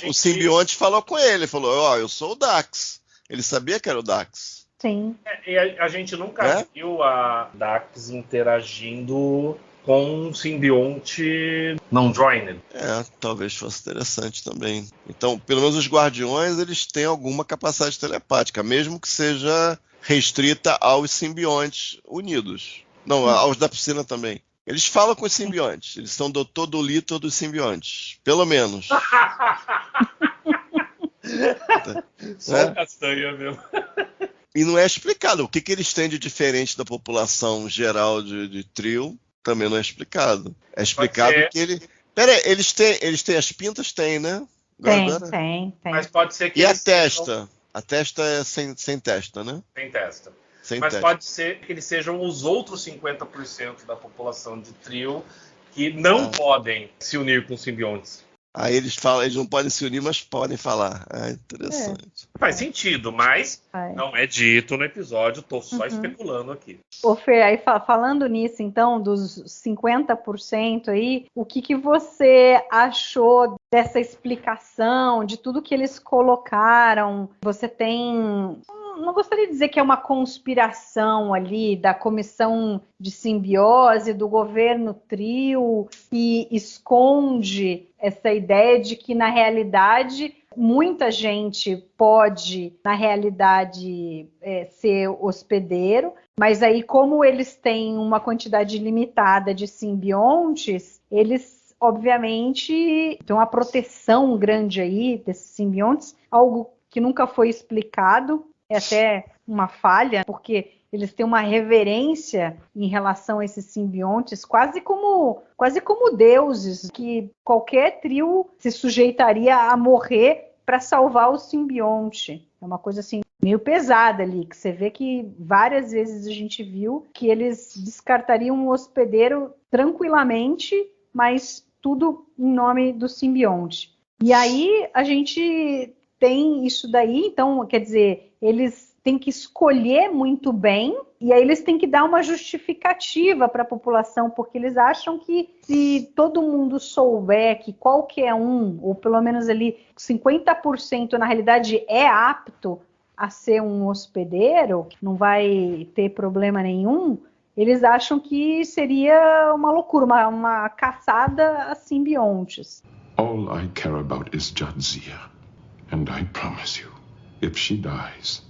o simbionte falou com ele, falou, eu sou o Dax. Ele sabia que era o Dax. Sim. E a gente nunca viu a Dax interagindo com um simbionte não joined. Talvez fosse interessante também. Então, pelo menos os Guardiões, eles têm alguma capacidade telepática, mesmo que seja restrita aos simbiontes unidos. Não, aos da piscina também. Eles falam com os simbiontes. Eles são Dr. Dolittle dos simbiontes. Pelo menos. Só castanha mesmo. E não é explicado. O que eles têm de diferente da população geral de Trio também não é explicado. É explicado que ele... Pera aí, eles têm as pintas? Tem, né? Tem. Mas pode ser que... E a testa? A testa é sem testa, né? Sem testa. Mas pode ser que eles sejam os outros 50% da população de Trio que não podem se unir com os simbiontes. Aí eles falam, eles não podem se unir, mas podem falar. Interessante. Faz sentido, mas não é dito no episódio, tô só especulando aqui. Ô Fer, aí falando nisso, então, dos 50% aí, o que você achou dessa explicação, de tudo que eles colocaram? Você tem... Não gostaria de dizer que é uma conspiração ali da comissão de simbiose do governo Trio que esconde essa ideia de que, na realidade, muita gente pode, na realidade, ser hospedeiro, mas aí, como eles têm uma quantidade limitada de simbiontes, eles, obviamente, têm uma proteção grande aí desses simbiontes, algo que nunca foi explicado. É até uma falha, porque eles têm uma reverência em relação a esses simbiontes, quase como deuses, que qualquer trio se sujeitaria a morrer para salvar o simbionte. É uma coisa assim meio pesada ali, que você vê que várias vezes a gente viu que eles descartariam um hospedeiro tranquilamente, mas tudo em nome do simbionte. E aí a gente tem isso daí, então, quer dizer, eles têm que escolher muito bem, e aí eles têm que dar uma justificativa para a população, porque eles acham que se todo mundo souber que qualquer um, ou pelo menos ali 50% na realidade é apto a ser um hospedeiro, não vai ter problema nenhum, eles acham que seria uma loucura, uma caçada a simbiontes. All I care about is Jadzia. And I promise you, if she dies,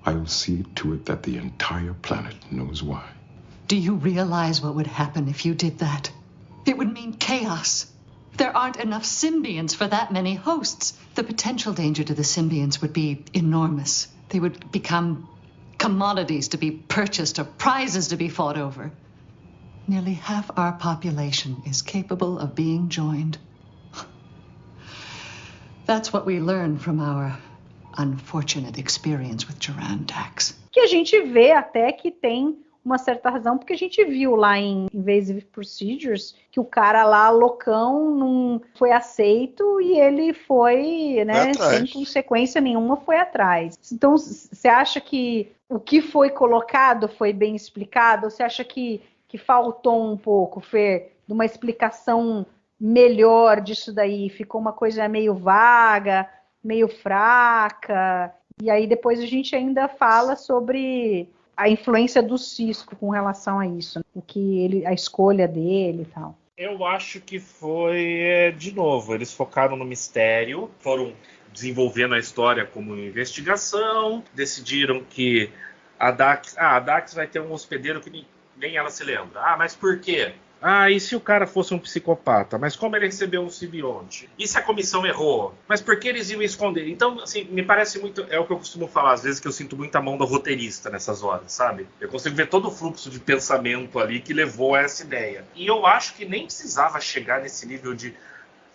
I will see to it that the entire planet knows why. Do you realize what would happen if you did that? It would mean chaos. There aren't enough symbionts for that many hosts. The potential danger to the symbionts would be enormous. They would become commodities to be purchased or prizes to be fought over. Nearly half our population is capable of being joined. That's what we learned from our unfortunate experience with Duran-Dax. Que a gente vê até que tem uma certa razão, porque a gente viu lá em Invasive Procedures que o cara lá, loucão, não foi aceito e ele foi, né, sem consequência nenhuma, foi atrás. Então, você acha que o que foi colocado foi bem explicado? Ou você acha que faltou um pouco, Fer, de uma explicação melhor disso daí? Ficou uma coisa meio vaga, meio fraca, e aí depois a gente ainda fala sobre a influência do Sisko com relação a isso, o que a escolha dele e tal. Eu acho que foi, de novo, eles focaram no mistério, foram desenvolvendo a história como investigação, decidiram que a Dax vai ter um hospedeiro que nem ela se lembra. Mas por quê? E se o cara fosse um psicopata? Mas como ele recebeu um simbionte? E se a comissão errou? Mas por que eles iam esconder? Então, assim, me parece muito... É o que eu costumo falar, às vezes, que eu sinto muita mão do roteirista nessas horas, sabe? Eu consigo ver todo o fluxo de pensamento ali que levou a essa ideia. E eu acho que nem precisava chegar nesse nível de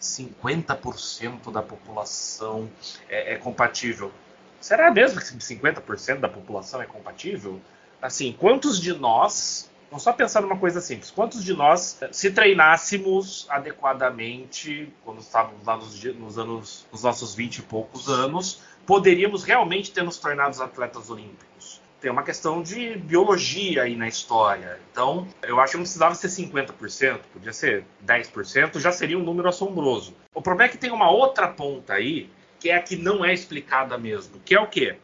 50% da população é compatível. Será mesmo que 50% da população é compatível? Assim, quantos de nós... Vamos só pensar numa coisa simples. Quantos de nós, se treinássemos adequadamente, quando estávamos lá nos nossos 20 e poucos anos, poderíamos realmente ter nos tornado atletas olímpicos? Tem uma questão de biologia aí na história. Então, eu acho que não precisava ser 50%, podia ser 10%, já seria um número assombroso. O problema é que tem uma outra ponta aí, que é a que não é explicada mesmo, que é o quê?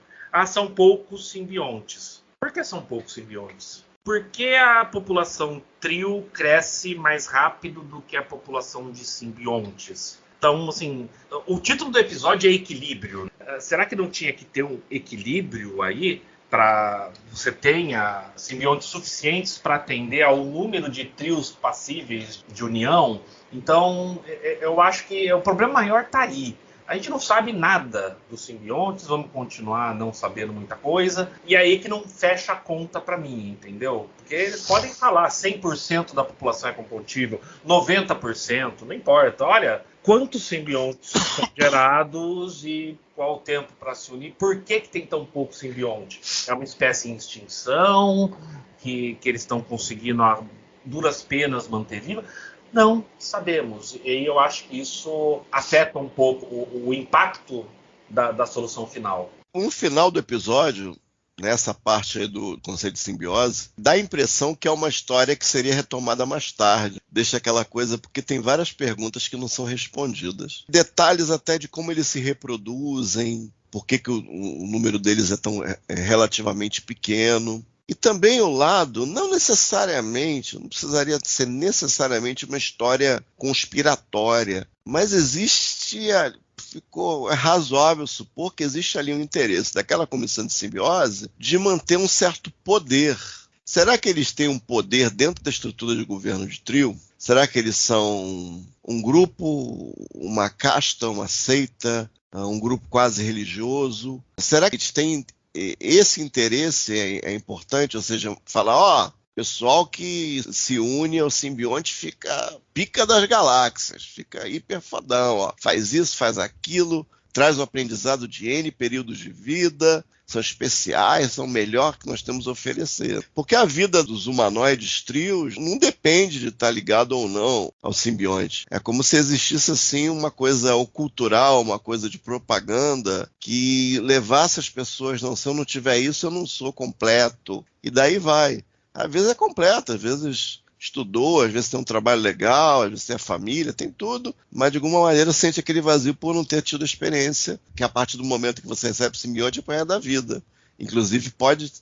São poucos simbiontes. Por que são poucos simbiontes? Por que a população trio cresce mais rápido do que a população de simbiontes? Então, assim, o título do episódio é Equilíbrio. Será que não tinha que ter um equilíbrio aí para você tenha simbiontes suficientes para atender ao número de trios passíveis de união? Então, eu acho que o problema maior está aí. A gente não sabe nada dos simbiontes, vamos continuar não sabendo muita coisa, e aí que não fecha a conta para mim, entendeu? Porque eles podem falar 100% da população é compatível, 90%, não importa. Olha, quantos simbiontes são gerados e qual o tempo para se unir? Por que tem tão pouco simbionte? É uma espécie em extinção, que eles estão conseguindo a duras penas manter viva? Não sabemos, e eu acho que isso afeta um pouco o impacto da solução final. No final do episódio, nessa parte aí do conceito de simbiose, dá a impressão que é uma história que seria retomada mais tarde. Deixa aquela coisa, porque tem várias perguntas que não são respondidas. Detalhes até de como eles se reproduzem, por que o número deles é tão relativamente pequeno. E também o lado, não precisaria ser necessariamente uma história conspiratória, mas é razoável supor que existe ali um interesse daquela comissão de simbiose de manter um certo poder. Será que eles têm um poder dentro da estrutura de governo de trio? Será que eles são um grupo, uma casta, uma seita, um grupo quase religioso? Será que eles têm... Esse interesse é importante, ou seja, falar, pessoal que se une ao simbionte fica pica das galáxias, fica hiper fodão, faz isso, faz aquilo, traz um aprendizado de N períodos de vida, são especiais, são o melhor que nós temos a oferecer. Porque a vida dos humanoides trios não depende de estar ligado ou não ao simbionte. É como se existisse assim uma coisa cultural, uma coisa de propaganda que levasse as pessoas, não, se eu não tiver isso, eu não sou completo. E daí vai. Às vezes é completo, às vezes estudou, às vezes tem um trabalho legal, às vezes tem a família, tem tudo, mas de alguma maneira sente aquele vazio por não ter tido a experiência, que a partir do momento que você recebe o simbionte é apanhar da vida. Inclusive pode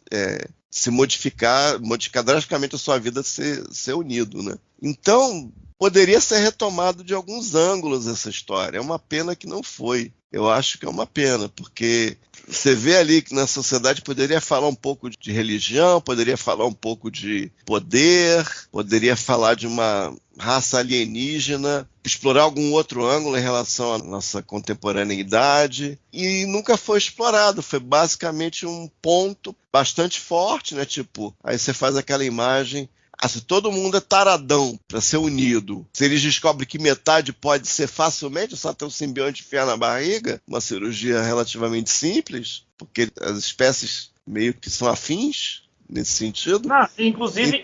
se modificar drasticamente a sua vida ser unido, né? Então, poderia ser retomado de alguns ângulos essa história. É uma pena que não foi. Eu acho que é uma pena, porque você vê ali que na sociedade poderia falar um pouco de religião, poderia falar um pouco de poder, poderia falar de uma raça alienígena, explorar algum outro ângulo em relação à nossa contemporaneidade, e nunca foi explorado. Foi basicamente um ponto bastante forte, né? Tipo, aí você faz aquela imagem, Se todo mundo é taradão para ser unido, se eles descobrem que metade pode ser facilmente, só ter um simbionte enfiar na barriga, uma cirurgia relativamente simples, porque as espécies meio que são afins nesse sentido. Não, inclusive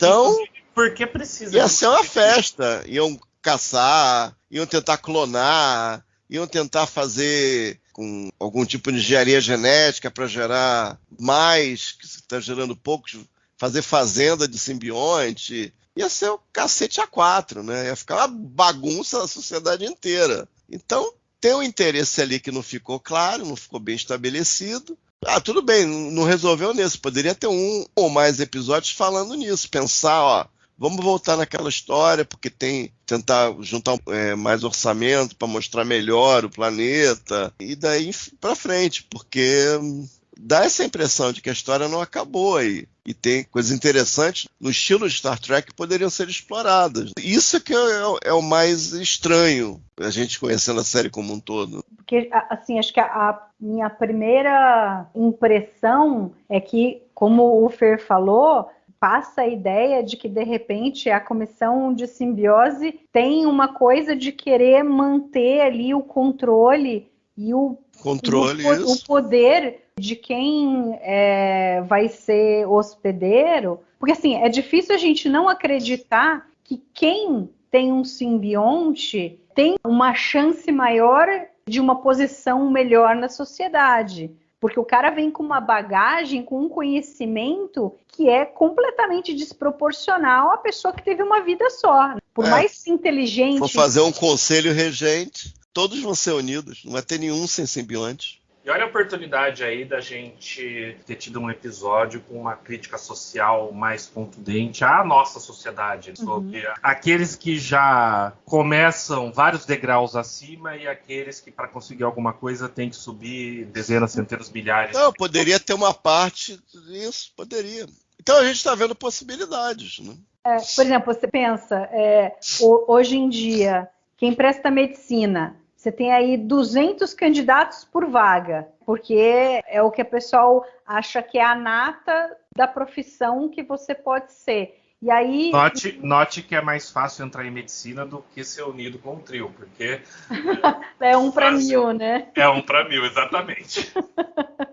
porque precisa. Ia ser uma festa. Iam caçar, iam tentar clonar, iam tentar fazer com algum tipo de engenharia genética para gerar mais, que está gerando poucos, fazer fazenda de simbionte. Ia ser o cacete A4, né? Ia ficar uma bagunça na sociedade inteira. Então, tem um interesse ali que não ficou claro, não ficou bem estabelecido. Tudo bem, não resolveu nisso. Poderia ter um ou mais episódios falando nisso. Pensar, vamos voltar naquela história, porque tentar juntar mais orçamento para mostrar melhor o planeta. E daí para frente, porque dá essa impressão de que a história não acabou aí. E tem coisas interessantes no estilo de Star Trek que poderiam ser exploradas. Isso é que é o mais estranho, a gente conhecendo a série como um todo. Porque, assim, acho que a minha primeira impressão é que, como o Fer falou, passa a ideia de que, de repente, a comissão de simbiose tem uma coisa de querer manter ali o controle e o poder de quem vai ser hospedeiro. Porque, assim, é difícil a gente não acreditar que quem tem um simbionte tem uma chance maior de uma posição melhor na sociedade. Porque o cara vem com uma bagagem, com um conhecimento que é completamente desproporcional à pessoa que teve uma vida só. Por mais inteligente... For fazer um conselho regente, todos vão ser unidos. Não vai ter nenhum sem simbionte. E olha a oportunidade aí da gente ter tido um episódio com uma crítica social mais contundente à nossa sociedade, sobre aqueles que já começam vários degraus acima e aqueles que, para conseguir alguma coisa, tem que subir dezenas, centenas, milhares. Não, poderia ter uma parte disso, poderia. Então a gente está vendo possibilidades, né? Por exemplo, você pensa, hoje em dia, quem presta medicina... Você tem aí 200 candidatos por vaga, porque é o que o pessoal acha que é a nata da profissão que você pode ser. E aí... Note que é mais fácil entrar em medicina do que ser unido com o trio, porque... é 1 para 1000, né? É 1 para 1000, exatamente.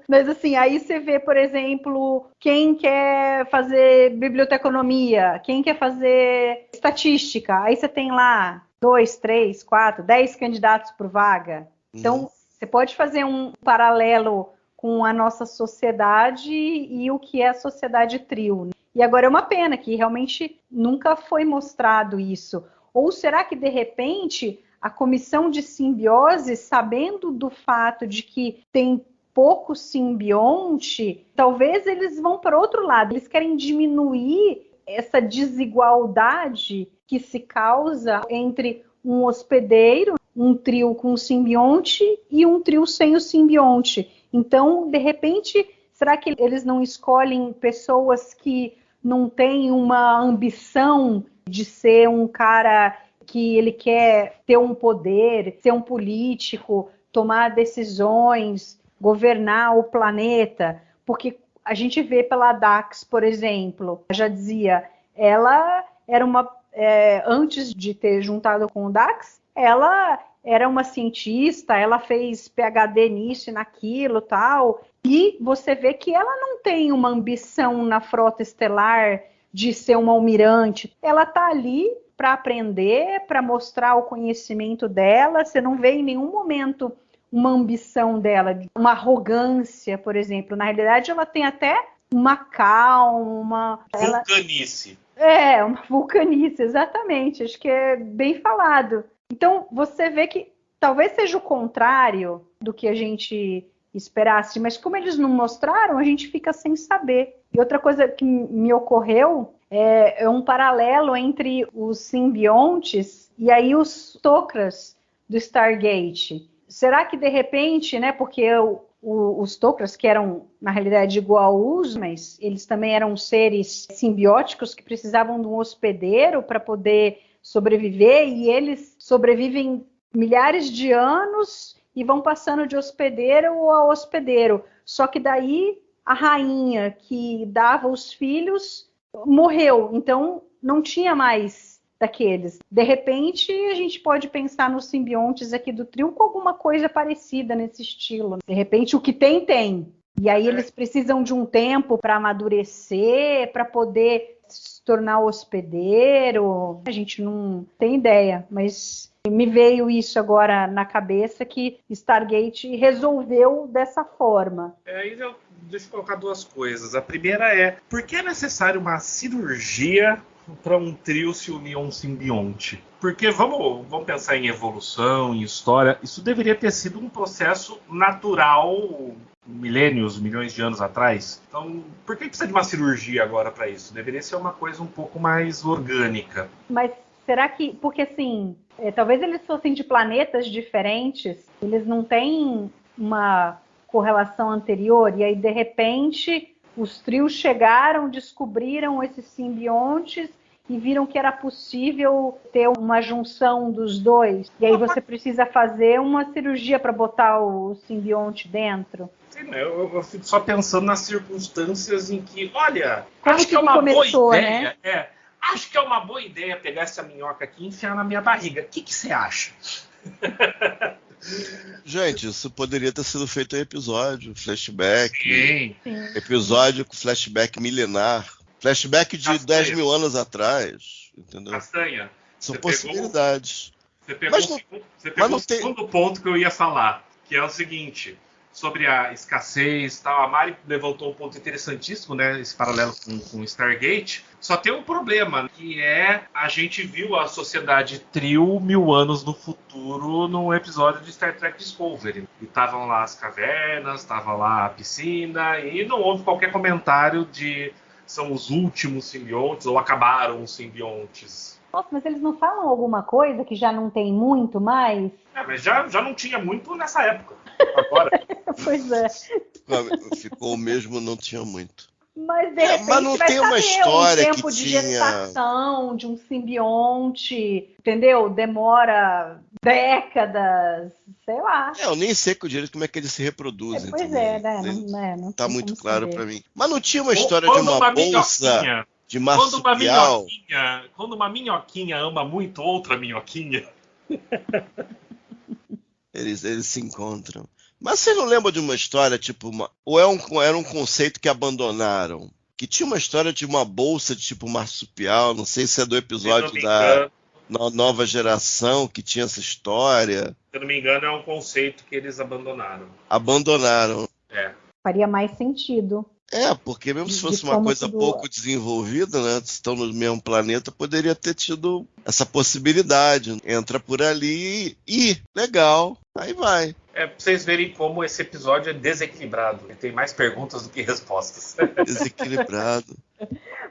Mas assim, aí você vê, por exemplo, quem quer fazer biblioteconomia, quem quer fazer estatística, aí você tem lá 2, 3, 4, 10 candidatos por vaga. Então, você pode fazer um paralelo com a nossa sociedade e o que é a sociedade trio, né? E agora é uma pena que realmente nunca foi mostrado isso. Ou será que, de repente, a comissão de simbiose, sabendo do fato de que tem pouco simbionte, talvez eles vão para outro lado. Eles querem diminuir essa desigualdade que se causa entre um hospedeiro, um trio com simbionte e um trio sem o simbionte. Então, de repente, será que eles não escolhem pessoas que não têm uma ambição de ser um cara que ele quer ter um poder, ser um político, tomar decisões, governar o planeta? Porque a gente vê pela Dax, por exemplo, já dizia, ela era uma... antes de ter juntado com o Dax, ela era uma cientista, ela fez PhD nisso e naquilo, tal, e você vê que ela não tem uma ambição na frota estelar de ser uma almirante. Ela está ali para aprender, para mostrar o conhecimento dela. Você não vê em nenhum momento uma ambição dela, uma arrogância, por exemplo. Na realidade, ela tem até uma calma. Vulcanice. Uma vulcanice, exatamente. Acho que é bem falado. Então, você vê que talvez seja o contrário do que a gente esperasse, mas como eles não mostraram, a gente fica sem saber. E outra coisa que me ocorreu é um paralelo entre os simbiontes e aí os Tok'ras do Stargate. Será que, de repente, né, porque os Tok'ras, que eram, na realidade, igual mas eles também eram seres simbióticos que precisavam de um hospedeiro para poder sobreviver, e eles sobrevivem milhares de anos e vão passando de hospedeiro a hospedeiro. Só que daí a rainha que dava os filhos morreu, então não tinha mais daqueles. De repente, a gente pode pensar nos simbiontes aqui do trio com alguma coisa parecida nesse estilo. De repente, o que tem. E aí eles precisam de um tempo para amadurecer, para poder se tornar hospedeiro. A gente não tem ideia, mas me veio isso agora na cabeça, que Stargate resolveu dessa forma. Deixa eu colocar duas coisas. A primeira é, por que é necessário uma cirurgia para um trio se unir a um simbionte? Porque vamos pensar em evolução, em história. Isso deveria ter sido um processo natural milhões de anos atrás. Então, por que precisa de uma cirurgia agora para isso? Deveria ser uma coisa um pouco mais orgânica. Mas será que... Porque, assim, talvez eles fossem de planetas diferentes, eles não têm uma correlação anterior, e aí, de repente, os trios chegaram, descobriram esses simbiontes e viram que era possível ter uma junção dos dois. E aí você precisa fazer uma cirurgia para botar o simbionte dentro. Eu fico só pensando nas circunstâncias em que, olha, acho que é uma boa ideia. Né? Acho que é uma boa ideia pegar essa minhoca aqui e enfiar na minha barriga. O que você acha? Gente, isso poderia ter sido feito em episódio, flashback. Sim. Episódio com flashback milenar. Flashback de Castanha. 10 mil anos atrás. Entendeu? Castanha. São possibilidades. Você pegou o segundo ponto que eu ia falar, que é o seguinte, sobre a escassez e tal. A Mari levantou um ponto interessantíssimo, né? Esse paralelo com Stargate. Só tem um problema, que é a gente viu a sociedade trio 1000 anos no futuro num episódio de Star Trek Discovery. E estavam lá as cavernas, estava lá a piscina, e não houve qualquer comentário de são os últimos simbiontes ou acabaram os simbiontes. Nossa, mas eles não falam alguma coisa que já não tem muito mais? Mas já não tinha muito nessa época. Agora. Pois é. Ficou o mesmo, não tinha muito. Mas de repente mas não vai tem uma saber história um tempo que de tinha... gestação de um simbionte, entendeu? Demora décadas, sei lá. Eu nem sei com direito como é que eles se reproduzem. Pois também. né? Não tá tem muito como claro saber. para mim. Mas não tinha uma história de uma bolsa de marsupial? Quando uma minhoquinha ama muito outra minhoquinha. Eles se encontram. Mas você não lembra de uma história, tipo... Ou era um conceito que abandonaram? Que tinha uma história de uma bolsa de tipo marsupial, não sei se é do episódio da Nova Geração, que tinha essa história. Se eu não me engano, é um conceito que eles abandonaram. Abandonaram. Faria mais sentido. Porque mesmo se fosse uma coisa pouco desenvolvida, né? Estão no mesmo planeta, poderia ter tido essa possibilidade. Entra por ali e legal, aí vai. Pra vocês verem como esse episódio é desequilibrado. Ele tem mais perguntas do que respostas. Desequilibrado.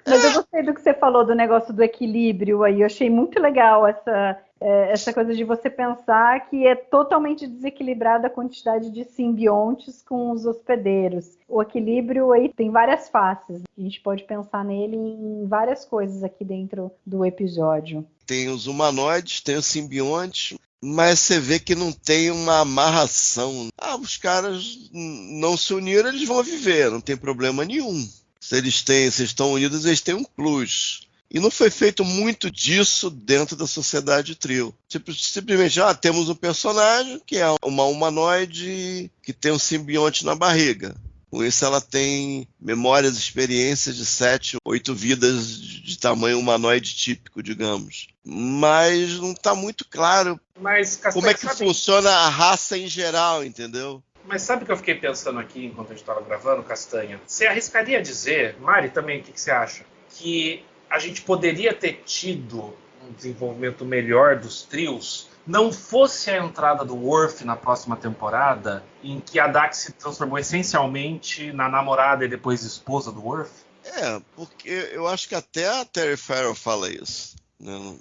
Mas eu gostei do que você falou do negócio do equilíbrio aí. Eu achei muito legal essa coisa de você pensar que é totalmente desequilibrada a quantidade de simbiontes com os hospedeiros. O equilíbrio aí tem várias faces. A gente pode pensar nele em várias coisas aqui dentro do episódio. Tem os humanoides, tem os simbiontes, mas você vê que não tem uma amarração. Os caras não se uniram, eles vão viver, não tem problema nenhum. Se eles estão unidos, eles têm um plus. E não foi feito muito disso dentro da sociedade trio. Simplesmente, temos um personagem que é uma humanoide que tem um simbionte na barriga. Com isso, ela tem memórias, experiências de 7, 8 vidas de tamanho humanoide típico, digamos. Mas não está muito claro como é que funciona a raça em geral, entendeu? Mas sabe o que eu fiquei pensando aqui enquanto a gente estava gravando, Castanha? Você arriscaria dizer, Mari, também, o que você acha? Que a gente poderia ter tido um desenvolvimento melhor dos trios, não fosse a entrada do Worf na próxima temporada, em que a Dax se transformou essencialmente na namorada e depois esposa do Worf? Porque eu acho que até a Terry Farrell fala isso. Eu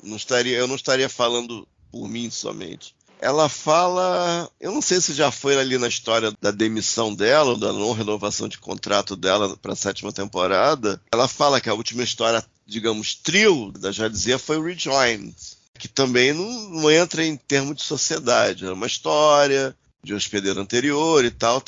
não estaria falando por mim somente. Ela fala... Eu não sei se já foi ali na história da demissão dela, ou da não renovação de contrato dela para a 7ª temporada. Ela fala que a última história, digamos, trio da Jadzia foi o Rejoined, que também não entra em termos de sociedade. Era uma história de um hospedeiro anterior e tal.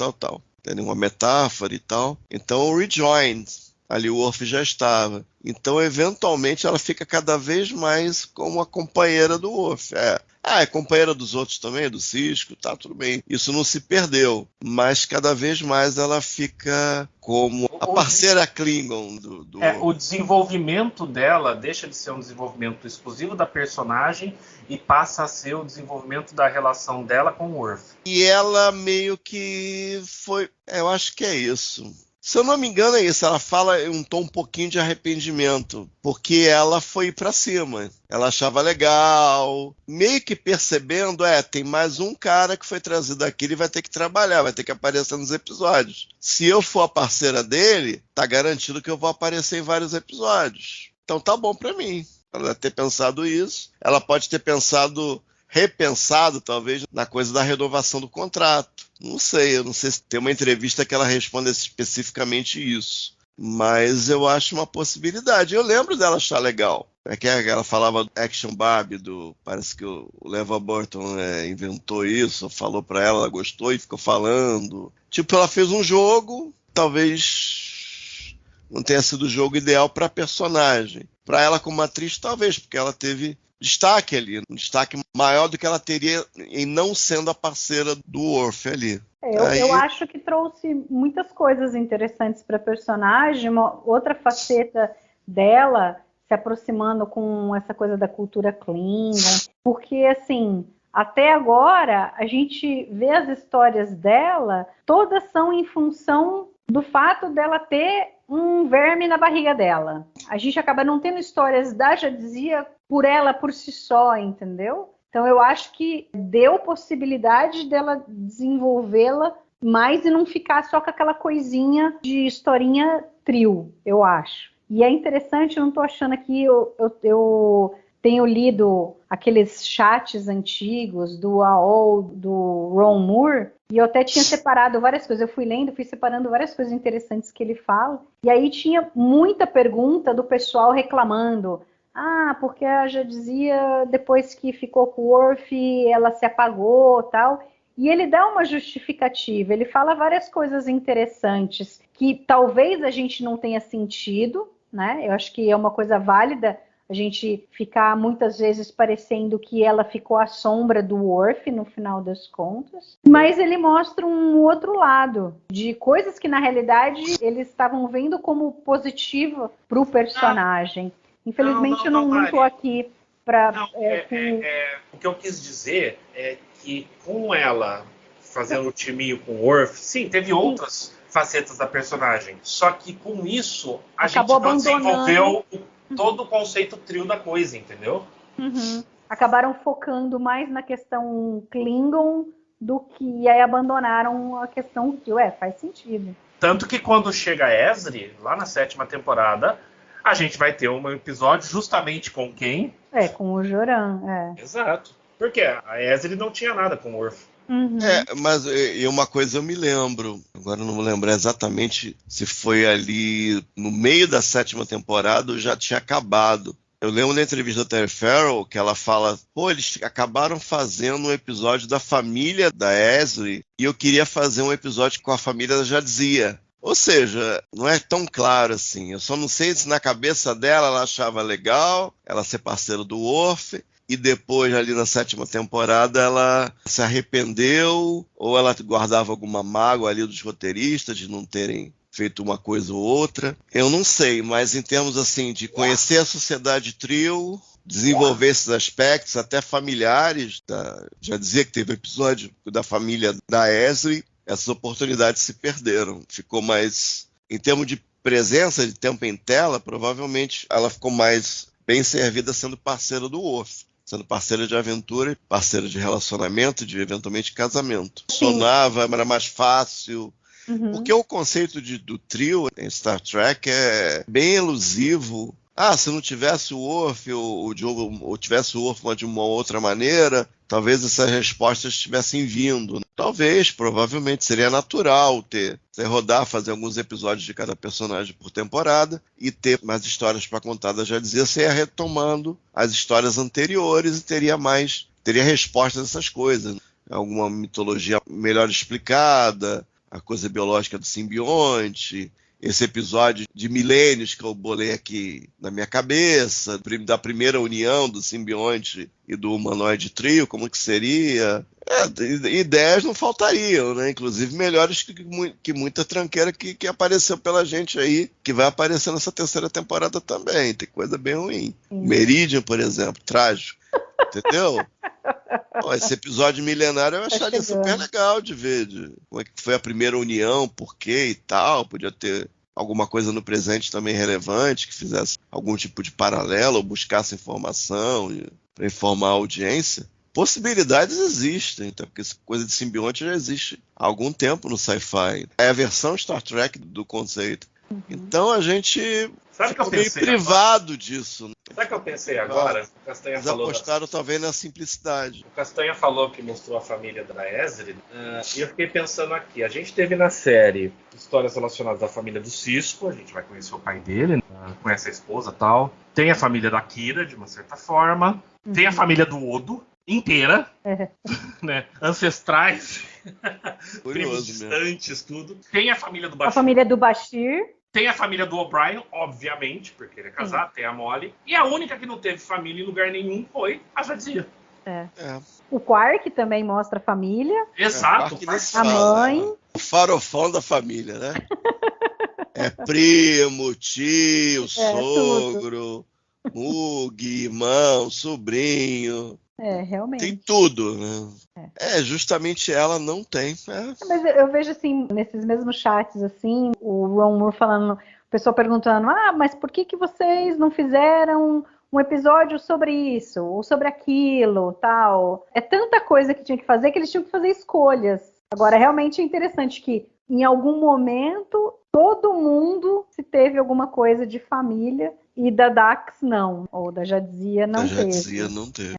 Tem uma metáfora e tal. Então, o Rejoined. ali o Worf já estava. Então, eventualmente, ela fica cada vez mais como a companheira do Worf. É companheira dos outros também, do Sisko, tá, tudo bem. Isso não se perdeu, mas cada vez mais ela fica como a parceira Klingon do Worf. O desenvolvimento dela deixa de ser um desenvolvimento exclusivo da personagem e passa a ser o desenvolvimento da relação dela com o Worf. E ela meio que foi... eu acho que é isso. Se eu não me engano é isso, ela fala em um tom um pouquinho de arrependimento, porque ela foi pra cima, ela achava legal, meio que percebendo, tem mais um cara que foi trazido aqui, ele vai ter que trabalhar, vai ter que aparecer nos episódios. Se eu for a parceira dele, tá garantido que eu vou aparecer em vários episódios. Então tá bom pra mim. Ela deve ter pensado isso, ela pode ter repensado, talvez, na coisa da renovação do contrato. Não sei, eu não sei se tem uma entrevista que ela responda especificamente isso. Mas eu acho uma possibilidade. Eu lembro dela achar legal. Que ela falava do Action Barbie, parece que o LeVar Burton inventou isso, falou pra ela, ela gostou e ficou falando. Tipo, ela fez um jogo, talvez não tenha sido o jogo ideal pra personagem. Pra ela como atriz, talvez, porque ela teve destaque ali, um destaque maior do que ela teria em não sendo a parceira do Worf ali. Eu acho que trouxe muitas coisas interessantes para a personagem, uma outra faceta dela se aproximando com essa coisa da cultura Klingon, porque assim, até agora a gente vê as histórias dela, todas são em função do fato dela ter um verme na barriga dela. A gente acaba não tendo histórias da Jadzia por ela, por si só, entendeu? Então eu acho que deu possibilidade dela desenvolvê-la mais e não ficar só com aquela coisinha de historinha trio, eu acho. E é interessante, eu não estou achando aqui, eu tenho lido aqueles chats antigos do AOL, do Ron Moore, e eu até tinha separado várias coisas. Eu fui lendo, fui separando várias coisas interessantes que ele fala. E aí tinha muita pergunta do pessoal reclamando. Porque a Jadzia, depois que ficou com o Worf, ela se apagou e tal. E ele dá uma justificativa, ele fala várias coisas interessantes que talvez a gente não tenha sentido, né? Eu acho que é uma coisa válida a gente ficar muitas vezes parecendo que ela ficou à sombra do Worf no final das contas. Mas ele mostra um outro lado, de coisas que na realidade eles estavam vendo como positiva para o personagem. Infelizmente eu não estou aqui para... O que eu quis dizer é que com ela fazendo o timinho com o Worf, sim, teve outras facetas da personagem. Só que com isso a gente não desenvolveu todo o conceito trio da coisa, entendeu? Uhum. Acabaram focando mais na questão Klingon do que... E aí abandonaram a questão trio. Faz sentido. Tanto que quando chega a Ezri, lá na 7ª temporada, a gente vai ter um episódio justamente com quem? Com o Joran, Exato. Porque a Ezri não tinha nada com o Worf. Uhum. Mas uma coisa eu me lembro, agora eu não vou lembrar exatamente se foi ali no meio da 7ª temporada ou já tinha acabado. Eu lembro da entrevista da Terry Farrell que ela fala, eles acabaram fazendo um episódio da família da Ezri e eu queria fazer um episódio com a família da Jadzia. Ou seja, não é tão claro assim. Eu só não sei se na cabeça dela ela achava legal ela ser parceira do Worf. E depois, ali na 7ª temporada, ela se arrependeu, ou ela guardava alguma mágoa ali dos roteiristas de não terem feito uma coisa ou outra. Eu não sei, mas em termos assim de conhecer a sociedade trio, desenvolver esses aspectos, até familiares, já dizia que teve episódio da família da Ezri, essas oportunidades se perderam. Ficou mais, em termos de presença, de tempo em tela, provavelmente ela ficou mais bem servida sendo parceira do Worf. Sendo parceira de aventura, parceira de relacionamento, de eventualmente casamento. Sonava, era mais fácil. Uhum. Porque o conceito do trio em Star Trek é bem elusivo. Se não tivesse o Worf ou tivesse o Worf de uma outra maneira, talvez essas respostas estivessem vindo. Talvez, provavelmente, seria natural você rodar, fazer alguns episódios de cada personagem por temporada e ter mais histórias para contar. Já dizia, você ia retomando as histórias anteriores e teria respostas a essas coisas. Alguma mitologia melhor explicada, a coisa biológica do simbionte, esse episódio de milênios que eu bolei aqui na minha cabeça, da primeira união do simbionte e do humanoide trio, como que seria. Ideias não faltariam, né? Inclusive melhores que muita tranqueira que apareceu pela gente aí, que vai aparecer nessa terceira temporada também. Tem coisa bem ruim. Meridian, por exemplo, trágico. Entendeu? Esse episódio milenário eu acharia super legal de ver. Como é que foi a primeira união, por quê e tal. Podia ter alguma coisa no presente também relevante, que fizesse algum tipo de paralelo, ou buscasse informação para informar a audiência. Possibilidades existem, tá? Porque essa coisa de simbionte já existe há algum tempo no sci-fi. É a versão Star Trek do conceito. Então a gente ficou meio privado disso. Sabe o que eu pensei agora? O Castanha Eles falou apostaram talvez na simplicidade. O Castanha falou que mostrou a família da Ezri, e eu fiquei pensando aqui. A gente teve na série histórias relacionadas à família do Cisco, a gente vai conhecer o pai dele, conhece a esposa e tal. Tem a família da Kira, de uma certa forma. Tem a família do Odo, inteira, né? Ancestrais, primos distantes, tudo. Tem a família do Bashir. A família do Bashir. Tem a família do O'Brien, obviamente, porque ele é casado, tem a Molly. E a única que não teve família em lugar nenhum foi a Jadzia. O Quark também mostra a família. Exato. A mãe. O farofão da família, né? É primo, tio, sogro, Mug, irmão, sobrinho. Realmente. Tem tudo, né? Justamente ela não tem. Mas eu vejo assim, nesses mesmos chats, assim, o Ron Moore falando, o pessoal perguntando, mas por que vocês não fizeram um episódio sobre isso, ou sobre aquilo, tal? É tanta coisa que tinha que fazer que eles tinham que fazer escolhas. Agora, realmente é interessante que, em algum momento, todo mundo se teve alguma coisa de família, e da Dax não, ou da Jadzia não teve. Da Jadzia não teve.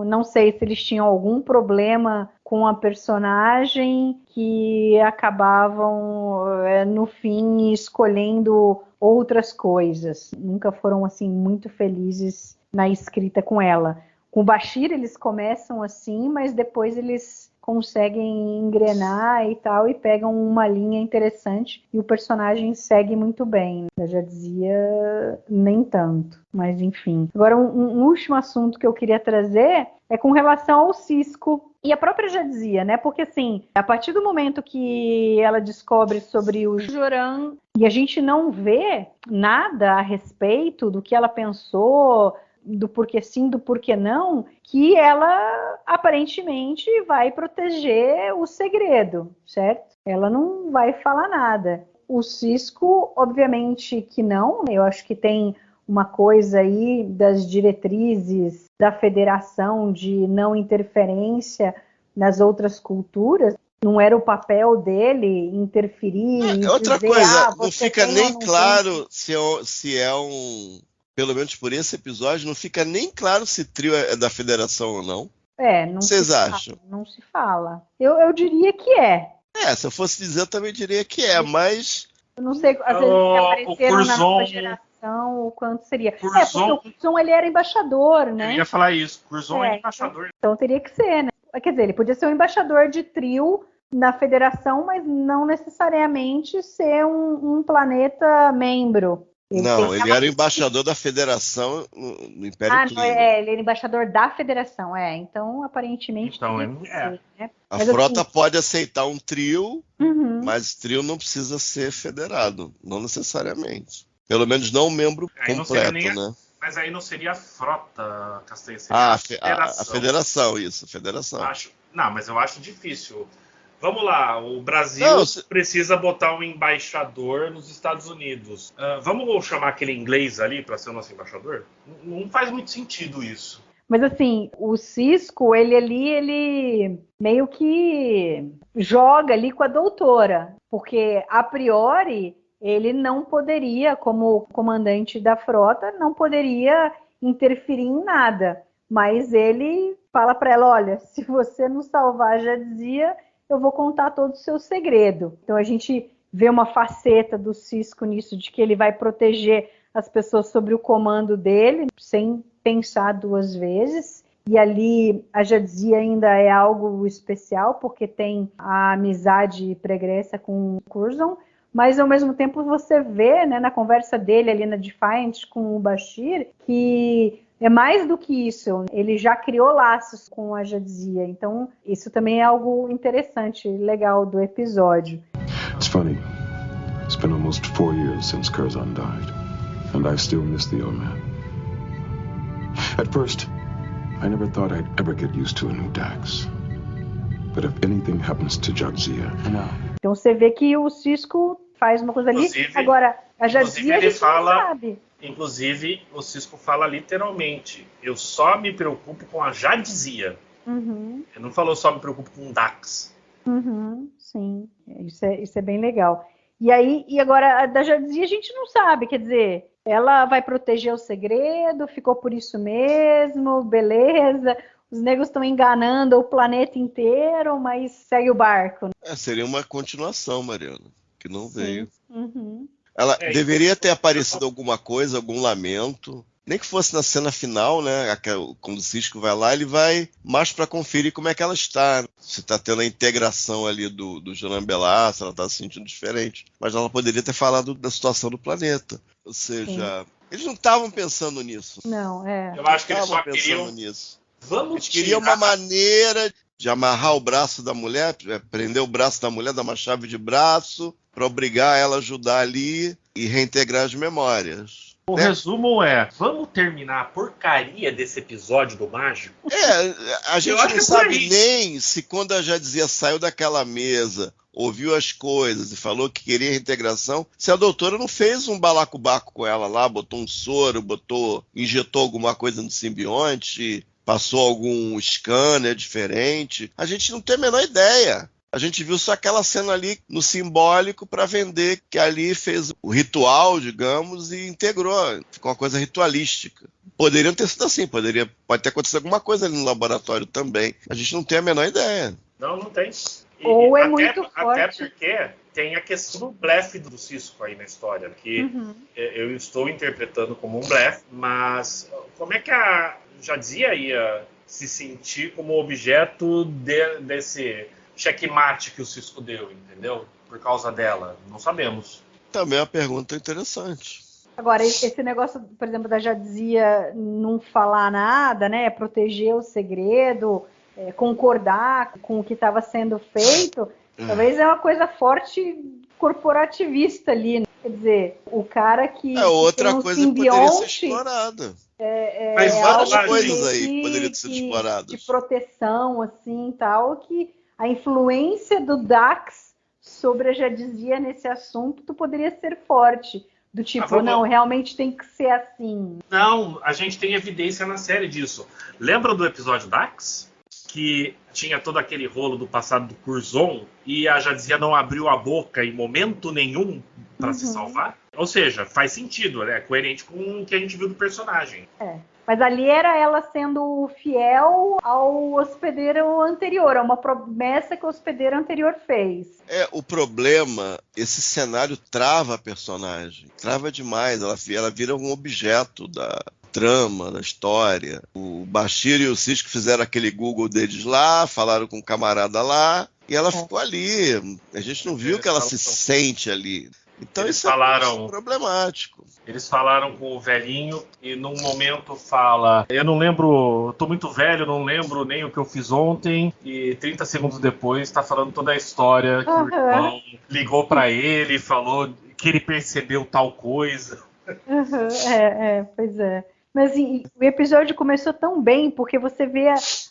Não sei se eles tinham algum problema com a personagem que acabavam, no fim, escolhendo outras coisas. Nunca foram, assim, muito felizes na escrita com ela. Com o Bashir eles começam assim, mas depois eles conseguem engrenar e tal, e pegam uma linha interessante, e o personagem segue muito bem. Eu já dizia, nem tanto, mas enfim. Agora, um último assunto que eu queria trazer é com relação ao Cisco, e a própria Jadzia, né? Porque assim, a partir do momento que ela descobre sobre o Joran, e a gente não vê nada a respeito do que ela pensou, do porquê sim, do porquê não, que ela aparentemente vai proteger o segredo, certo? Ela não vai falar nada. O Cisco, obviamente que não, eu acho que tem uma coisa aí das diretrizes da federação de não interferência nas outras culturas. Não era o papel dele interferir. Outra dizer, coisa, não fica nem não claro se é um... Pelo menos por esse episódio, não fica nem claro se trio é da federação ou não. Não Vocês acham? Não se fala. Eu diria que é. Se eu fosse dizer, eu também diria que é, mas... Eu não sei, às vezes apareceram na nova geração, o quanto seria. Porque o Curzon, ele era embaixador, né? Eu ia falar isso, Curzon é embaixador. Então teria que ser, né? Quer dizer, ele podia ser um embaixador de trio na federação, mas não necessariamente ser um planeta membro. Ele era embaixador da federação no Império Klingon. Ele era embaixador da federação, então aparentemente... Né? A frota assim, pode aceitar um trio, mas trio não precisa ser federado, não necessariamente. Pelo menos não um membro completo, né? Mas aí não seria a frota, Castanha, seria a federação, isso, a federação. Não, mas eu acho difícil. Vamos lá, o Brasil precisa botar um embaixador nos Estados Unidos. Vamos chamar aquele inglês ali para ser o nosso embaixador? Não faz muito sentido isso. Mas assim, o Cisco, ele meio que joga ali com a doutora, porque a priori ele não poderia, como comandante da frota, não poderia interferir em nada. Mas ele fala para ela, olha, se você não salvar a Jadzia, eu vou contar todo o seu segredo. Então a gente vê uma faceta do Cisco nisso, de que ele vai proteger as pessoas sobre o comando dele, sem pensar duas vezes. E ali a Jadzia ainda é algo especial, porque tem a amizade pregressa com o Curzon, mas ao mesmo tempo você vê, né, na conversa dele ali na Defiant com o Bashir, que é mais do que isso, ele já criou laços com a Jadzia, então isso também é algo interessante, legal do episódio. It's funny. It's been almost 4 years since Curzon died, and I still miss the old man. At first, I never thought I'd ever get used to a new Dax. But if anything happens to Jadzia... Então você vê que o Sisko faz uma coisa ali, agora a Jadzia a gente não sabe. Inclusive, o Sisko fala literalmente, eu só me preocupo com a Jadzia. Uhum. Ele não falou só me preocupo com o Dax. Uhum, sim, isso é bem legal. E agora, a da Jadzia a gente não sabe, quer dizer, ela vai proteger o segredo, ficou por isso mesmo, beleza, os negros estão enganando o planeta inteiro, mas segue o barco. Seria uma continuação, Mariana, que não veio. Uhum. Ela deveria ter aparecido alguma coisa, algum lamento, nem que fosse na cena final, né? Quando o Sisko vai lá, ele vai mais para conferir como é que ela está. Se está tendo a integração ali do Jean Belar, se ela está se sentindo diferente. Mas ela poderia ter falado da situação do planeta. Ou seja, eles não estavam pensando nisso. Não, eu acho que eles só queriam nisso. Eles queriam uma maneira de amarrar o braço da mulher, prender o braço da mulher, dar uma chave de braço, para obrigar ela a ajudar ali e reintegrar as memórias. O resumo é, vamos terminar a porcaria desse episódio do Mágico? A gente não sabe nem se quando a Jadzia saiu daquela mesa, ouviu as coisas e falou que queria reintegração, se a doutora não fez um balacobaco com ela lá, botou um soro, injetou alguma coisa no simbionte, passou algum scanner diferente. A gente não tem a menor ideia. A gente viu só aquela cena ali no simbólico para vender que ali fez o ritual, digamos, e integrou. Ficou uma coisa ritualística. Poderiam ter sido assim, pode ter acontecido alguma coisa ali no laboratório também. A gente não tem a menor ideia. Não tem. Ou é muito forte. Até porque tem a questão do blefe do Sisko aí na história, que eu estou interpretando como um blefe, mas como é que a Jadzia ia se sentir como objeto desse checkmate que o Sisko deu, entendeu? Por causa dela. Não sabemos. Também é uma pergunta interessante. Agora, esse negócio, por exemplo, da Jadzia não falar nada, né? Proteger o segredo, concordar com o que estava sendo feito, talvez é uma coisa forte corporativista ali. Né? Quer dizer, o cara que outra tem um coisa simbionte, poderia ser explorada. Mas várias coisas aí poderiam ser exploradas. De proteção, assim, tal, que a influência do Dax sobre a Jadzia nesse assunto poderia ser forte. Do tipo, não, realmente tem que ser assim. Não, a gente tem evidência na série disso. Lembra do episódio Dax? Que tinha todo aquele rolo do passado do Curzon e a Jadzia não abriu a boca em momento nenhum para se salvar? Ou seja, faz sentido, né? É coerente com o que a gente viu do personagem. Mas ali era ela sendo fiel ao hospedeiro anterior, a uma promessa que o hospedeiro anterior fez. O problema, esse cenário trava a personagem. Trava demais, ela vira um objeto da trama, da história. O Bashir e o Sisko fizeram aquele Google deles lá, falaram com um camarada lá, e ela ficou ali. A gente não viu que ela se sente ali. Então isso é problemático. Eles falaram com o velhinho e num momento fala, eu não lembro, eu tô muito velho, não lembro nem o que eu fiz ontem, e 30 segundos depois tá falando toda a história que o irmão ligou pra ele e falou que ele percebeu tal coisa. Pois é. Mas assim, o episódio começou tão bem, porque você vê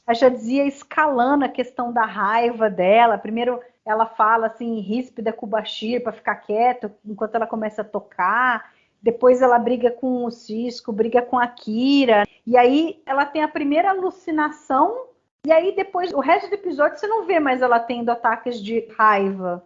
a Jadzia escalando a questão da raiva dela. Primeiro ela fala assim, ríspida com o Bashir para ficar quieto, enquanto ela começa a tocar. Depois ela briga com o Sisko, briga com a Kira. E aí ela tem a primeira alucinação. E aí depois, o resto do episódio, você não vê mais ela tendo ataques de raiva.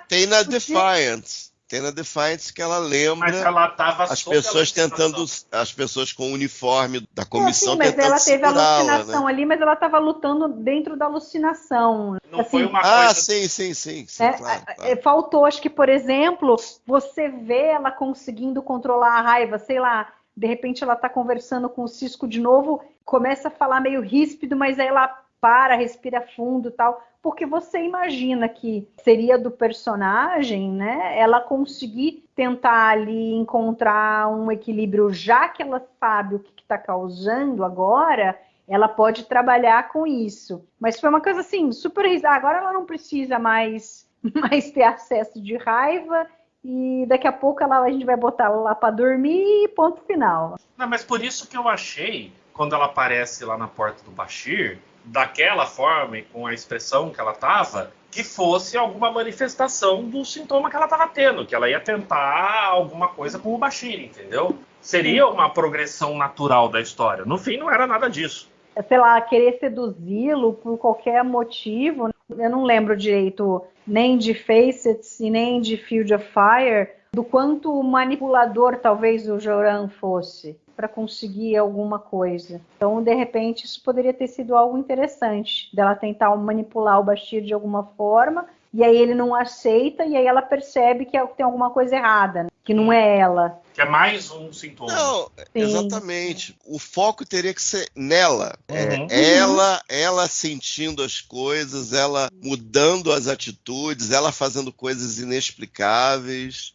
Tem na Defiance. Tem na Defiance que ela lembra. Mas ela tava as pessoas tentando, as pessoas com o uniforme da comissão mas tentando ela teve alucinação, né? ali, mas ela estava lutando dentro da alucinação. Não foi uma coisa... sim, claro. Faltou, acho que, por exemplo, você vê ela conseguindo controlar a raiva, sei lá, de repente ela tá conversando com o Sisko de novo, começa a falar meio ríspido, mas aí ela para, respira fundo e tal, porque você imagina que seria do personagem, né, ela conseguir tentar ali encontrar um equilíbrio, já que ela sabe o que está causando agora, ela pode trabalhar com isso. Mas foi uma coisa assim, super... Agora ela não precisa mais ter acesso de raiva, e daqui a pouco a gente vai botar ela lá para dormir e ponto final. Não, mas por isso que eu achei, quando ela aparece lá na porta do Bashir, daquela forma e com a expressão que ela tava, que fosse alguma manifestação do sintoma que ela tava tendo, que ela ia tentar alguma coisa com o Bashir, entendeu? Seria uma progressão natural da história. No fim, não era nada disso. Sei lá, querer seduzi-lo por qualquer motivo. Eu não lembro direito nem de Facets e nem de Field of Fire, do quanto manipulador talvez o Joran fosse para conseguir alguma coisa. Então, de repente, isso poderia ter sido algo interessante, dela tentar manipular o Bashir de alguma forma, e aí ele não aceita, e aí ela percebe que tem alguma coisa errada, né? Que não é ela. Que é mais um sintoma. Não, Sim. exatamente. O foco teria que ser nela. Ela sentindo as coisas, ela mudando as atitudes, ela fazendo coisas inexplicáveis.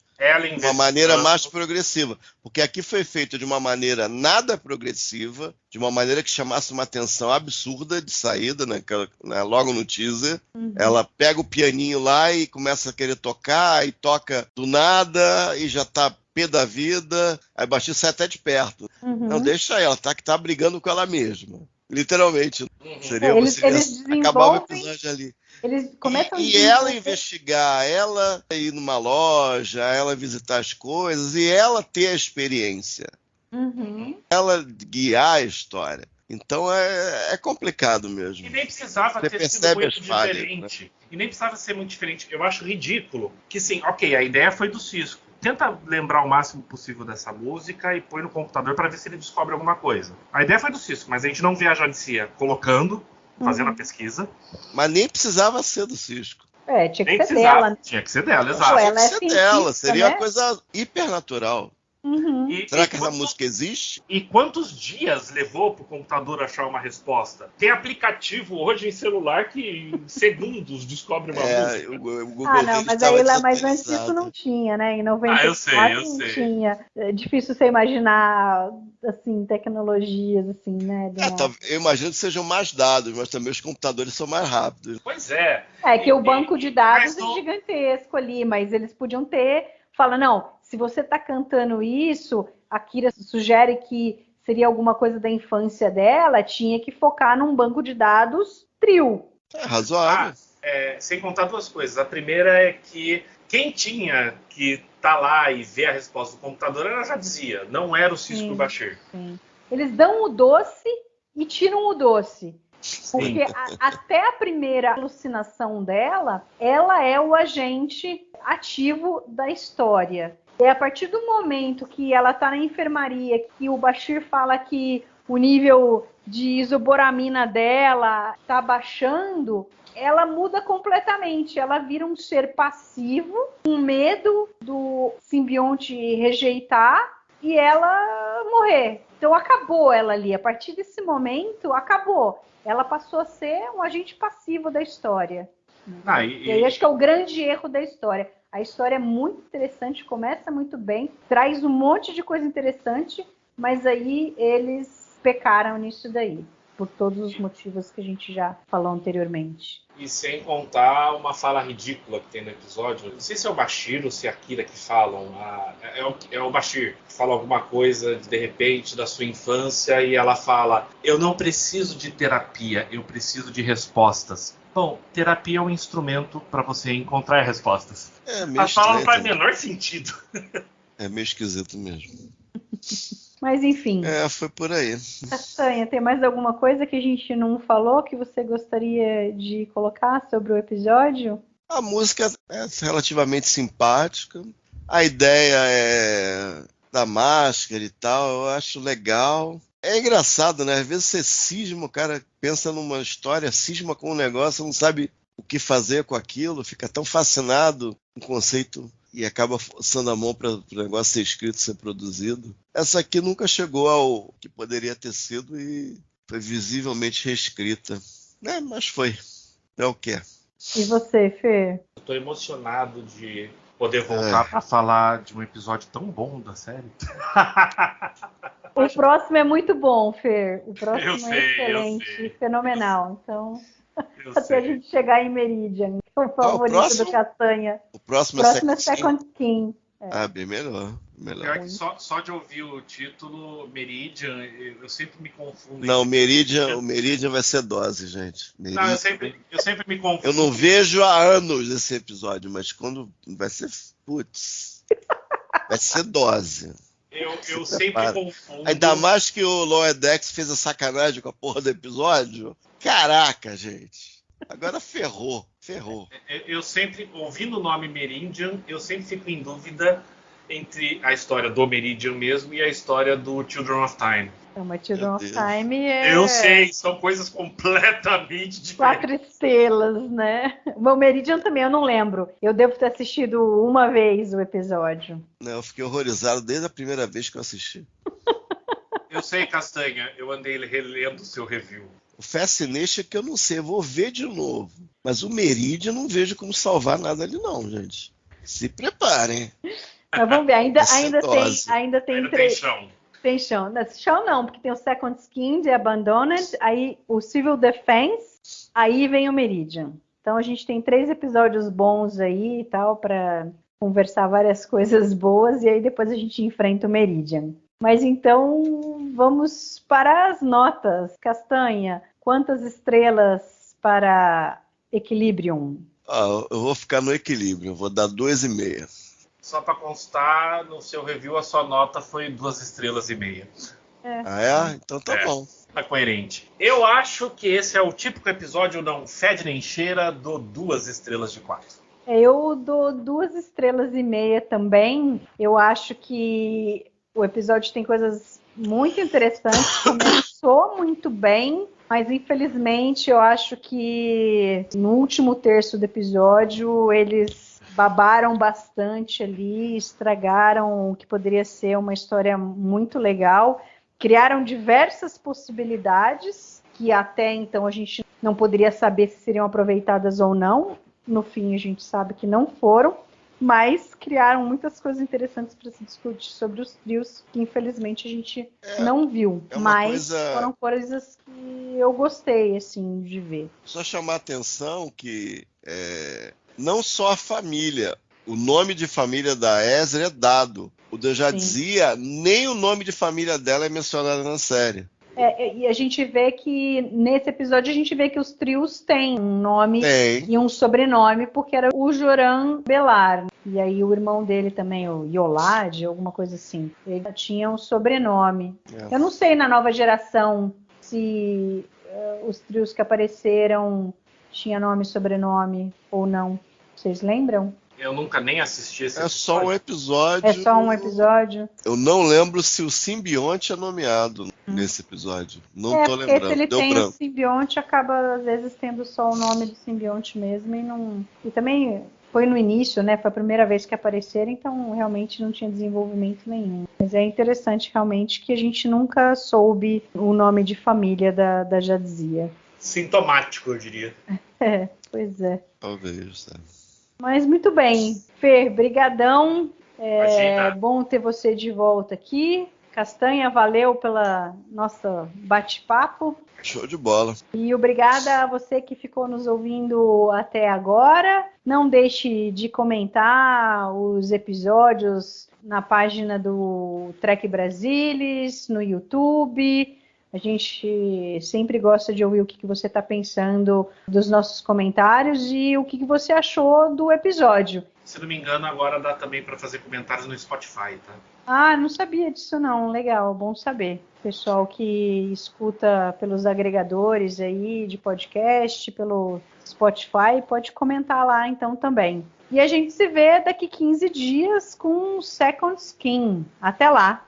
De uma maneira mais progressiva. Porque aqui foi feito de uma maneira nada progressiva, de uma maneira que chamasse uma atenção absurda de saída, né, logo no teaser. Ela pega o pianinho lá e começa a querer tocar, e toca do nada, e já tá pé da vida, aí o Bashir sai até de perto. Não, deixa ela, que tá brigando com ela mesma. Literalmente. Seria eles acabar o episódio ali. Eles começam e ela investigar, ela ir numa loja, ela visitar as coisas e ela ter a experiência. Ela guiar a história. Então é complicado mesmo. E nem precisava ter sido muito diferente. Né? E nem precisava ser muito diferente. Eu acho ridículo que, sim, ok, a ideia foi do Cisco. Tenta lembrar o máximo possível dessa música e põe no computador para ver se ele descobre alguma coisa. A ideia foi do Cisco, mas a gente não vê a Janicia colocando, fazendo a pesquisa. Mas nem precisava ser do Cisco. Tinha que ser dela. Tinha que ser dela, exato. Ela tinha que ser dela, seria né? uma coisa hipernatural. Será que essa música existe? E quantos dias levou para o computador achar uma resposta? Tem aplicativo hoje em celular que em segundos descobre uma música. O Google mas antes disso não tinha, né? Em 94 eu sei. não tinha. É difícil você imaginar, assim, tecnologias, assim, né? Eu imagino que sejam mais dados, mas também os computadores são mais rápidos. Pois é. É que o banco de dados é gigantesco ali, mas eles podiam ter... Fala, não, se você está cantando isso, a Kira sugere que seria alguma coisa da infância dela, tinha que focar num banco de dados trio. É razoável. Sem contar duas coisas. A primeira é que quem tinha que estar lá e ver a resposta do computador, ela já dizia, não era o Cisco Bashir. Sim. Eles dão o doce e tiram o doce. Porque até a primeira alucinação dela, ela é o agente ativo da história. É a partir do momento que ela está na enfermaria, que o Bashir fala que o nível de isoboramina dela está baixando, ela muda completamente. Ela vira um ser passivo, com medo do simbionte rejeitar e ela morrer. Então acabou ela ali. A partir desse momento, acabou. Ela passou a ser um agente passivo da história. E aí acho que é o grande erro da história. A história é muito interessante, começa muito bem, traz um monte de coisa interessante, mas aí eles pecaram nisso daí, por todos os motivos que a gente já falou anteriormente. E sem contar uma fala ridícula que tem no episódio. Não sei se é o Bashir ou se é a Kira que falam. É o Bashir que fala alguma coisa, de repente, da sua infância, e ela fala, eu não preciso de terapia, eu preciso de respostas. Bom, terapia é um instrumento para você encontrar respostas. A fala não faz o menor sentido. É meio esquisito mesmo. Mas enfim. Foi por aí. Castanha, tem mais alguma coisa que a gente não falou que você gostaria de colocar sobre o episódio? A música é relativamente simpática. A ideia da máscara e tal, eu acho legal. É engraçado, né? Às vezes você cisma, o cara pensa numa história, cisma com um negócio, não sabe o que fazer com aquilo, fica tão fascinado com o conceito e acaba forçando a mão para o negócio ser escrito, ser produzido. Essa aqui nunca chegou ao que poderia ter sido e foi visivelmente reescrita. Mas foi. É o que é. E você, Fê? Eu tô emocionado de poder voltar para falar de um episódio tão bom da série. O próximo é muito bom, Fer. O próximo Eu sei, excelente, fenomenal. Então, Eu até sei. a gente chegar em Meridian, que é o favorito próximo? do Castanha. O próximo O próximo é Second Second Skin. Bem melhor. Pior que só de ouvir o título Meridian, eu sempre me confundo. Não, o Meridian vai ser dose, gente. Meridian, Não, eu sempre me confundo. eu não vejo há anos esse episódio, mas quando vai ser... Putz. Vai ser dose. Eu sempre confundo. Ainda mais que o Lower Decks fez a sacanagem com a porra do episódio. Caraca, gente. Agora ferrou. Eu sempre, ouvindo o nome Meridian, eu sempre fico em dúvida entre a história do Meridian mesmo e a história do Children of Time. Mas Children of Time é... Eu sei, são coisas completamente diferentes. 4 estrelas, né? O meu Meridian também, eu não lembro. Eu devo ter assistido uma vez o episódio. Não, eu fiquei horrorizado desde a primeira vez que eu assisti. Eu sei, Castanha, eu andei relendo o seu review. O Fascination é que eu não sei, eu vou ver de novo. Mas o Meridian eu não vejo como salvar nada ali não, gente. Se preparem. Mas vamos ver, ainda Tem chão. Tem chão. Não, chão não, porque tem o Second Skin, The Abandoned, aí o Civil Defense, aí vem o Meridian. Então a gente tem 3 episódios bons aí e tal, para conversar várias coisas boas, e aí depois a gente enfrenta o Meridian. Mas então, vamos para as notas. Castanha, quantas estrelas para Equilibrium? Eu vou ficar no equilíbrio, eu vou dar 2,5. Só para constar, no seu review a sua nota foi 2,5 estrelas. Então tá bom. Tá coerente. Eu acho que esse é o típico episódio não fede nem cheira do 2 estrelas de 4. Eu dou 2,5 estrelas também. Eu acho que o episódio tem coisas muito interessantes, começou muito bem, mas infelizmente eu acho que no último terço do episódio eles babaram bastante ali, estragaram o que poderia ser uma história muito legal, criaram diversas possibilidades que até então a gente não poderia saber se seriam aproveitadas ou não. No fim a gente sabe que não foram. Mas criaram muitas coisas interessantes para se discutir sobre os trios que infelizmente a gente não viu. Mas foram coisas que eu gostei assim, de ver. Só chamar a atenção que não só a família, o nome de família da Ezra é dado. O da Jadzia, nem o nome de família dela é mencionado na série. E a gente vê que, nesse episódio, a gente vê que os trios têm um nome e um sobrenome, porque era o Joran Belar. E aí o irmão dele também, o Yolad, alguma coisa assim. Ele tinha um sobrenome. Eu não sei na nova geração se os trios que apareceram tinham nome e sobrenome ou não. Vocês lembram? Eu nunca nem assisti esse episódio. É só um episódio. É só um episódio. Eu não lembro se o simbionte é nomeado nesse episódio. Não tô lembrando. Porque se ele tem o simbionte, acaba às vezes tendo só o nome do simbionte mesmo. E também foi no início, né? Foi a primeira vez que apareceram, então realmente não tinha desenvolvimento nenhum. Mas é interessante realmente que a gente nunca soube o nome de família da Jadzia. Sintomático, eu diria. Pois é. Talvez, sabe? Mas muito bem. Fer, brigadão. É bom ter você de volta aqui. Castanha, valeu pela nossa bate-papo. Show de bola. E obrigada a você que ficou nos ouvindo até agora. Não deixe de comentar os episódios na página do Trek Brasilis, no YouTube. A gente sempre gosta de ouvir o que você está pensando dos nossos comentários e o que você achou do episódio. Se não me engano, agora dá também para fazer comentários no Spotify, tá? Ah, não sabia disso não. Legal, bom saber. Pessoal que escuta pelos agregadores aí de podcast, pelo Spotify, pode comentar lá então também. E a gente se vê daqui 15 dias com o Second Skin. Até lá!